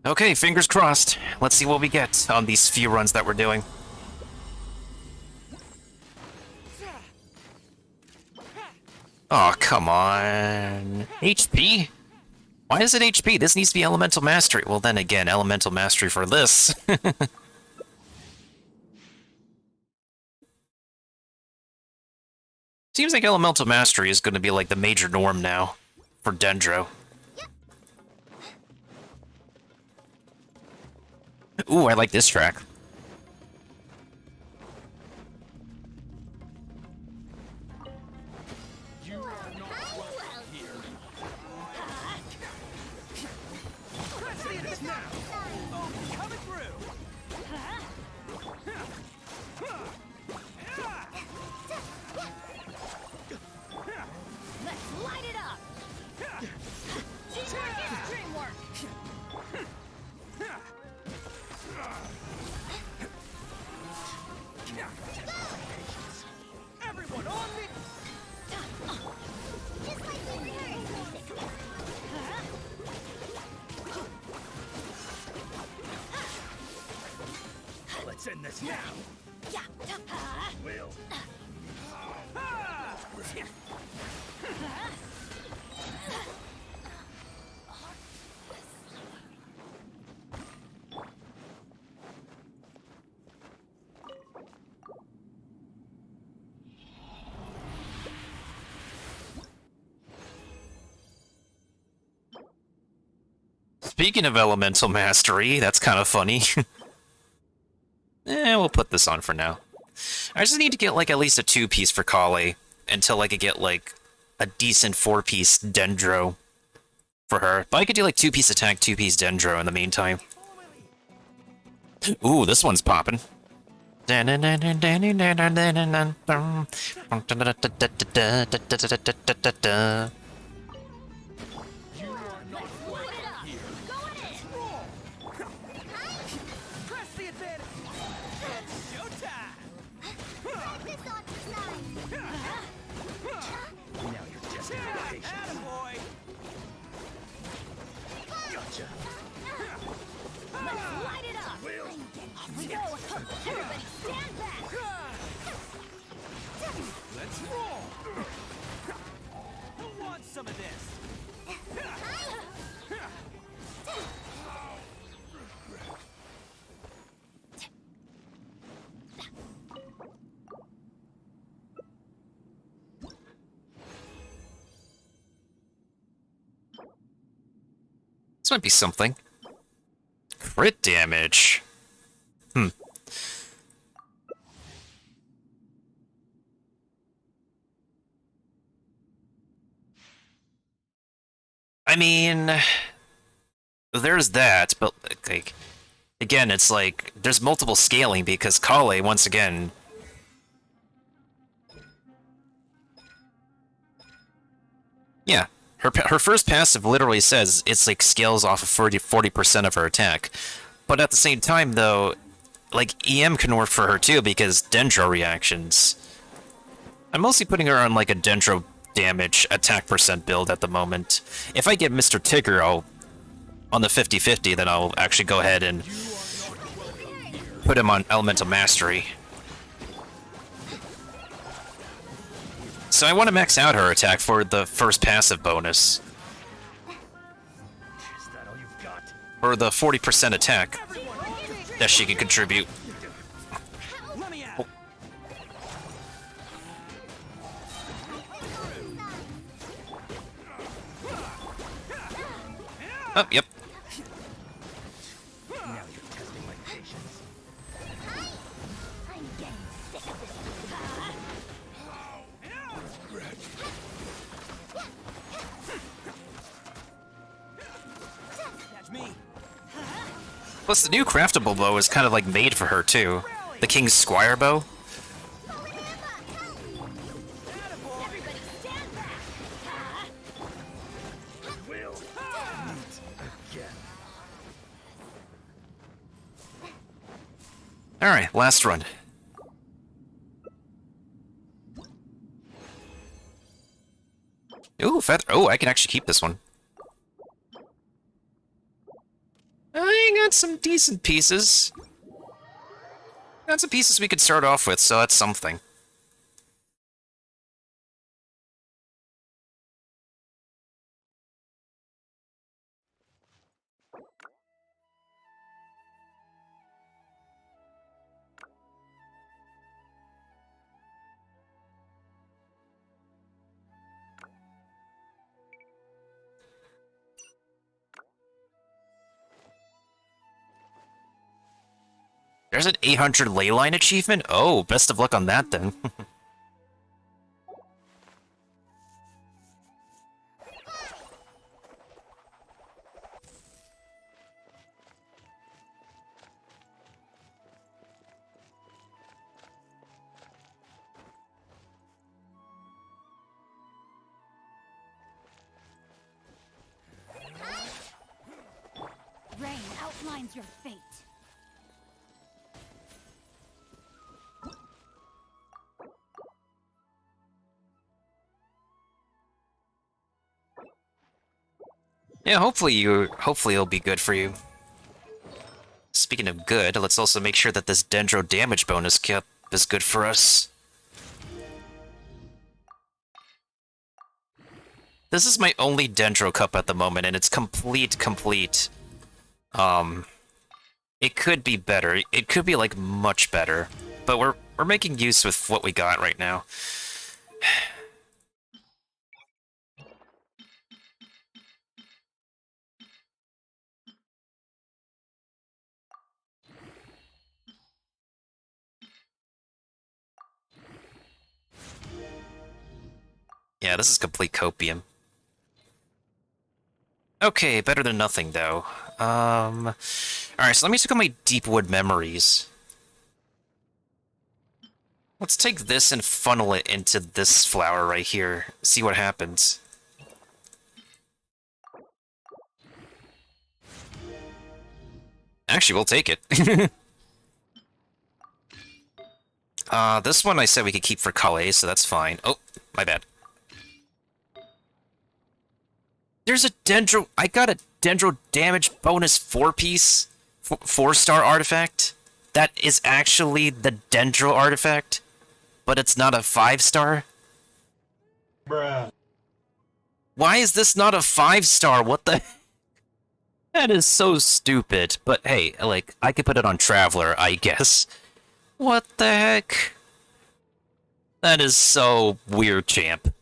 A: Okay, fingers crossed. Let's see what we get on these few runs that we're doing. Oh, come on. HP? Why is it HP? This needs to be Elemental Mastery. Well, then again, Elemental Mastery for this. Seems like Elemental Mastery is going to be like the major norm now for Dendro. Ooh, I like this track.
B: Let's end this now. Will.
A: Speaking of Elemental Mastery, that's kind of funny. We'll put this on for now. I just need to get, like, at least a 2-piece for Collei until I could get, like, a decent 4-piece Dendro for her. But I could do, like, 2-piece attack, 2-piece Dendro in the meantime. Ooh, this one's popping.
B: Some of this.
A: This might be something. Crit damage. I mean, there's that, but, like, again, it's like, there's multiple scaling because Collei, once again... Yeah, her first passive literally says it's, like, scales off of 40% of her attack. But at the same time, though, like, EM can work for her, too, because Dendro reactions. I'm mostly putting her on, like, a Dendro damage attack percent build at the moment. If I get Mr. Tigger on the 50-50, then I'll actually go ahead and put him on Elemental Mastery. So I want to max out her attack for the first passive bonus.
B: Is that all you've got?
A: Or the 40% attack that she can contribute.
B: Let me out.
A: Oh, yep.
B: Now you're testing my patience.
H: I'm getting sick of this.
B: Catch me.
A: Plus, the new craftable bow is kind of like made for her, too. The King's Squire bow.
H: Everybody stand back.
B: Will. Again.
A: Alright, last run. Ooh, feather. Oh, I can actually keep this one. I got some decent pieces. Got some pieces we could start off with, so that's something. There's an 800 ley line achievement? Oh, best of luck on that then.
H: Rain outlines your fate.
A: Yeah, hopefully it'll be good for you. Speaking of good, let's also make sure that this Dendro damage bonus cap is good for us. This is my only Dendro cup at the moment, and it's complete. It could be better. It could be, like, much better. But we're making use with what we got right now. Yeah, this is complete copium. Okay, better than nothing, though. Alright, so let me look at my Deepwood memories. Let's take this and funnel it into this flower right here. See what happens. Actually, we'll take it. This one I said we could keep for Collei, so that's fine. Oh, my bad. There's a Dendro... I got a Dendro damage bonus 4-piece, 4-star artifact. That is actually the Dendro artifact, but it's not a 5-star.
J: Bruh.
A: Why is this not a 5-star? What the... That is so stupid. But hey, like, I could put it on Traveler, I guess. What the heck? That is so weird, champ.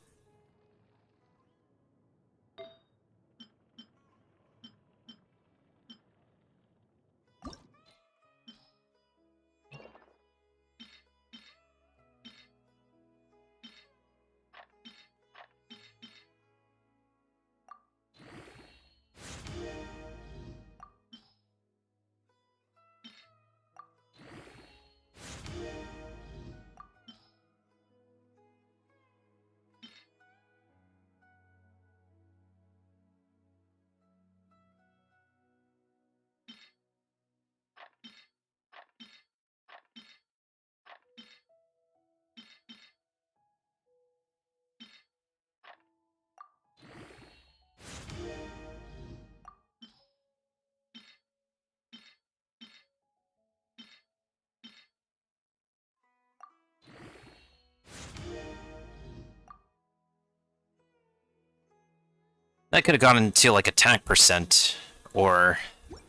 A: That could have gone into, like, attack percent, or...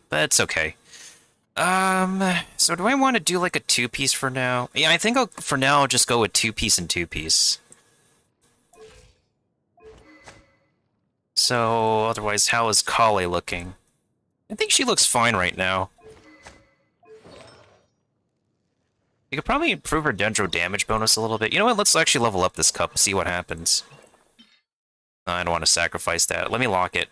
A: But it's okay. So do I want to do, like, a 2-piece for now? Yeah, I think for now I'll just go with 2-piece and 2-piece. So, otherwise, how is Collei looking? I think she looks fine right now. You could probably improve her Dendro damage bonus a little bit. You know what, let's actually level up this cup, see what happens. I don't want to sacrifice that. Let me lock it.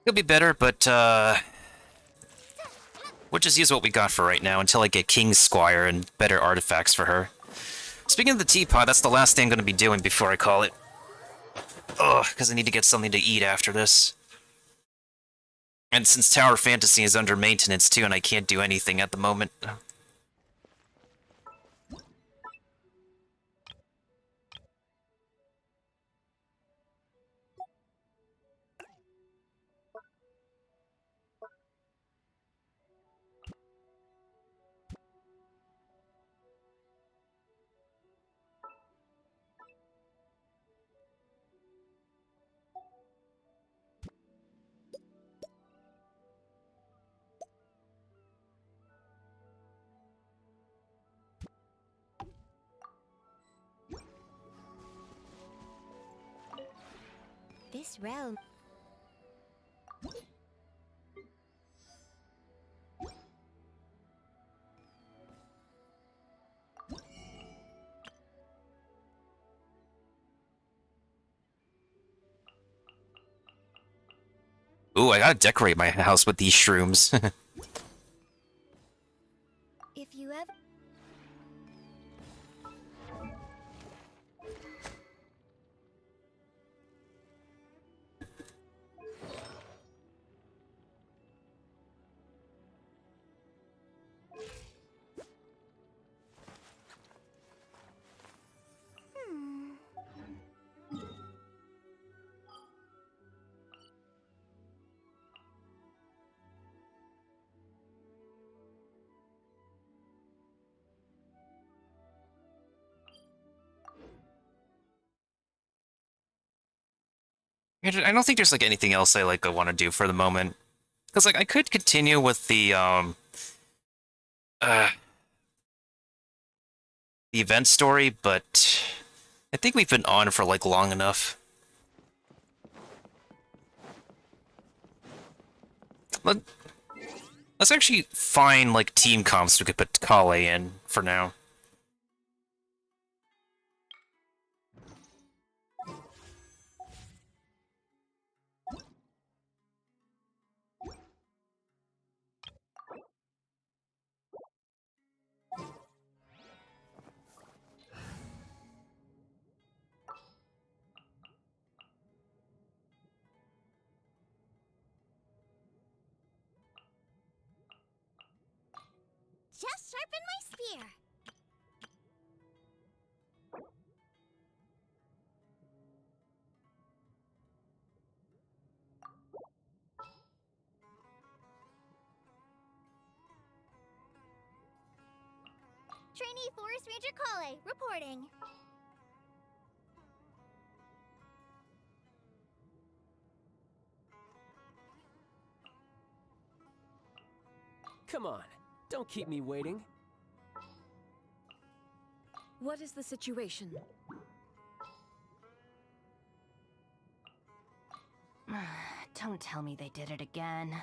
A: Could be better, but, we'll just use what we got for right now until I get King's Squire and better artifacts for her. Speaking of the teapot, that's the last thing I'm going to be doing before I call it. Ugh, because I need to get something to eat after this. And since Tower Fantasy is under maintenance too, and I can't do anything at the moment.
H: This realm...
A: Ooh, I gotta decorate my house with these shrooms.
H: If you ever...
A: I don't think there's like anything else I want to do for the moment. Because like I could continue with the event story, but I think we've been on for like long enough. Let's actually find like team comps we could put Collei in for now.
H: Just sharpen my spear. Trainee Forest Ranger Collei, reporting.
B: Come on, don't keep me waiting.
C: What is the situation?
I: Don't tell me they did it again.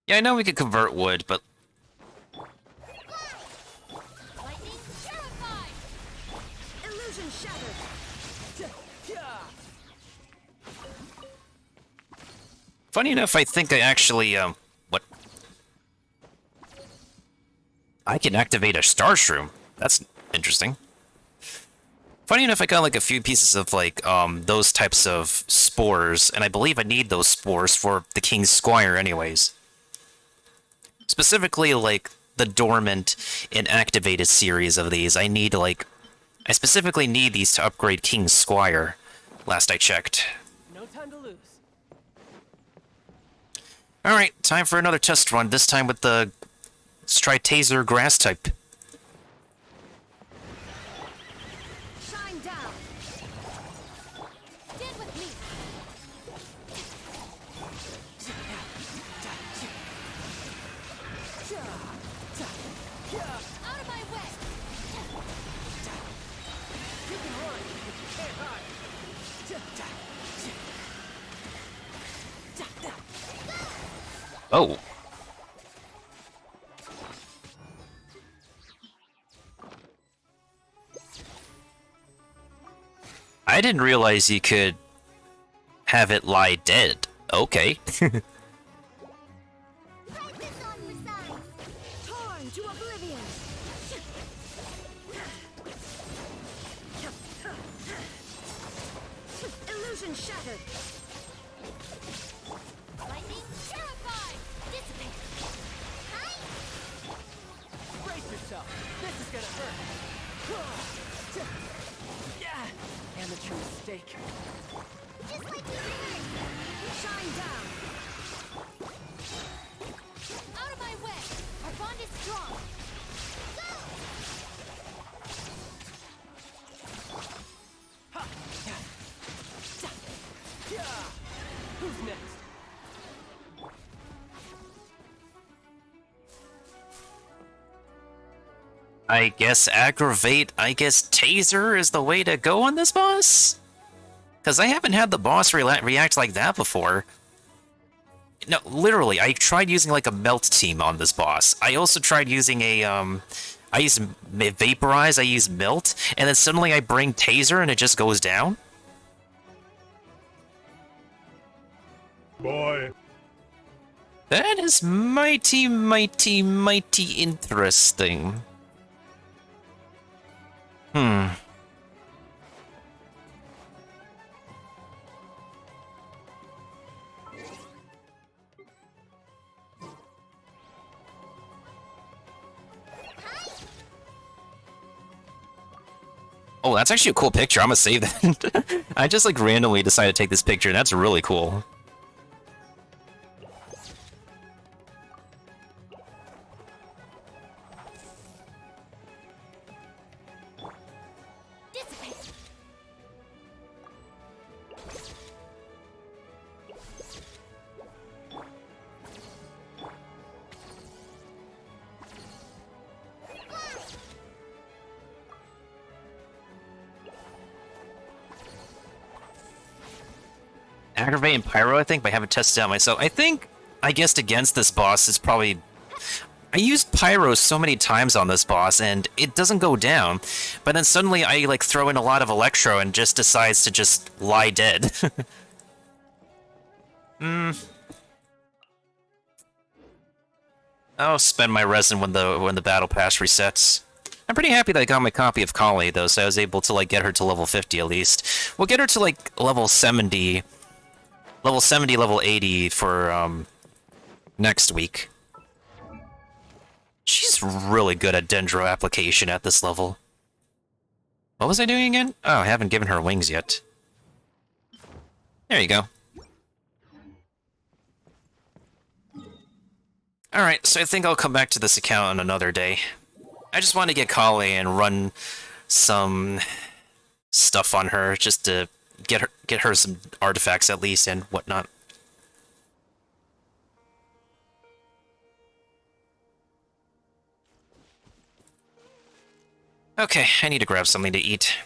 A: Yeah, I know we could convert wood, but
H: Lightning terrified! Illusion shattered!
A: funny enough, I think I actually, what? I can activate a star shroom. That's interesting. Funny enough, I got like a few pieces of like, those types of spores, and I believe I need those spores for the King's Squire anyways. Specifically, like, the dormant and activated series of these. I need, like, I specifically need these to upgrade King's Squire, last I checked.
B: No time to lose.
A: Alright, time for another test run, this time with the... Let's try Taser Grass type.
H: Shine down! Stand with me! Out of my way!
A: Oh. I didn't realize you could have it lie dead. Okay.
E: Torn to oblivion.
C: Illusion shattered.
E: Lightning terrified. Dissipate. Hi.
B: Brace yourself. This is gonna hurt. Yeah. Amateur mistake.
E: Just like you did.
C: Shine down.
E: Out of my way. Our bond is strong. Go.
B: Yeah. Who's next?
A: I guess aggravate, I guess taser is the way to go on this boss? Because I haven't had the boss react like that before. No, literally, I tried using like a melt team on this boss. I also tried using a, I used vaporize, I used melt, and then suddenly I bring taser and it just goes down?
J: Boy.
A: That is mighty, mighty, mighty interesting. Hmm. Oh, that's actually a cool picture. I'm gonna save that. I just like randomly decided to take this picture, and that's really cool.
E: Dissipate.
A: Aggravate and Pyro, I think, but I haven't tested it out myself. I guessed against this boss is probably... I used Pyro so many times on this boss, and it doesn't go down. But then suddenly I, like, throw in a lot of Electro and just decides to just lie dead. I'll spend my resin when the battle pass resets. I'm pretty happy that I got my copy of Collei, though, so I was able to, like, get her to level 50 at least. We'll get her to, like, level 70... Level 70, level 80 for, next week. She's really good at Dendro application at this level. What was I doing again? Oh, I haven't given her wings yet. There you go. Alright, so I think I'll come back to this account on another day. I just want to get Collei and run some stuff on her, just to get her some artifacts at least and whatnot. Okay, I need to grab something to eat.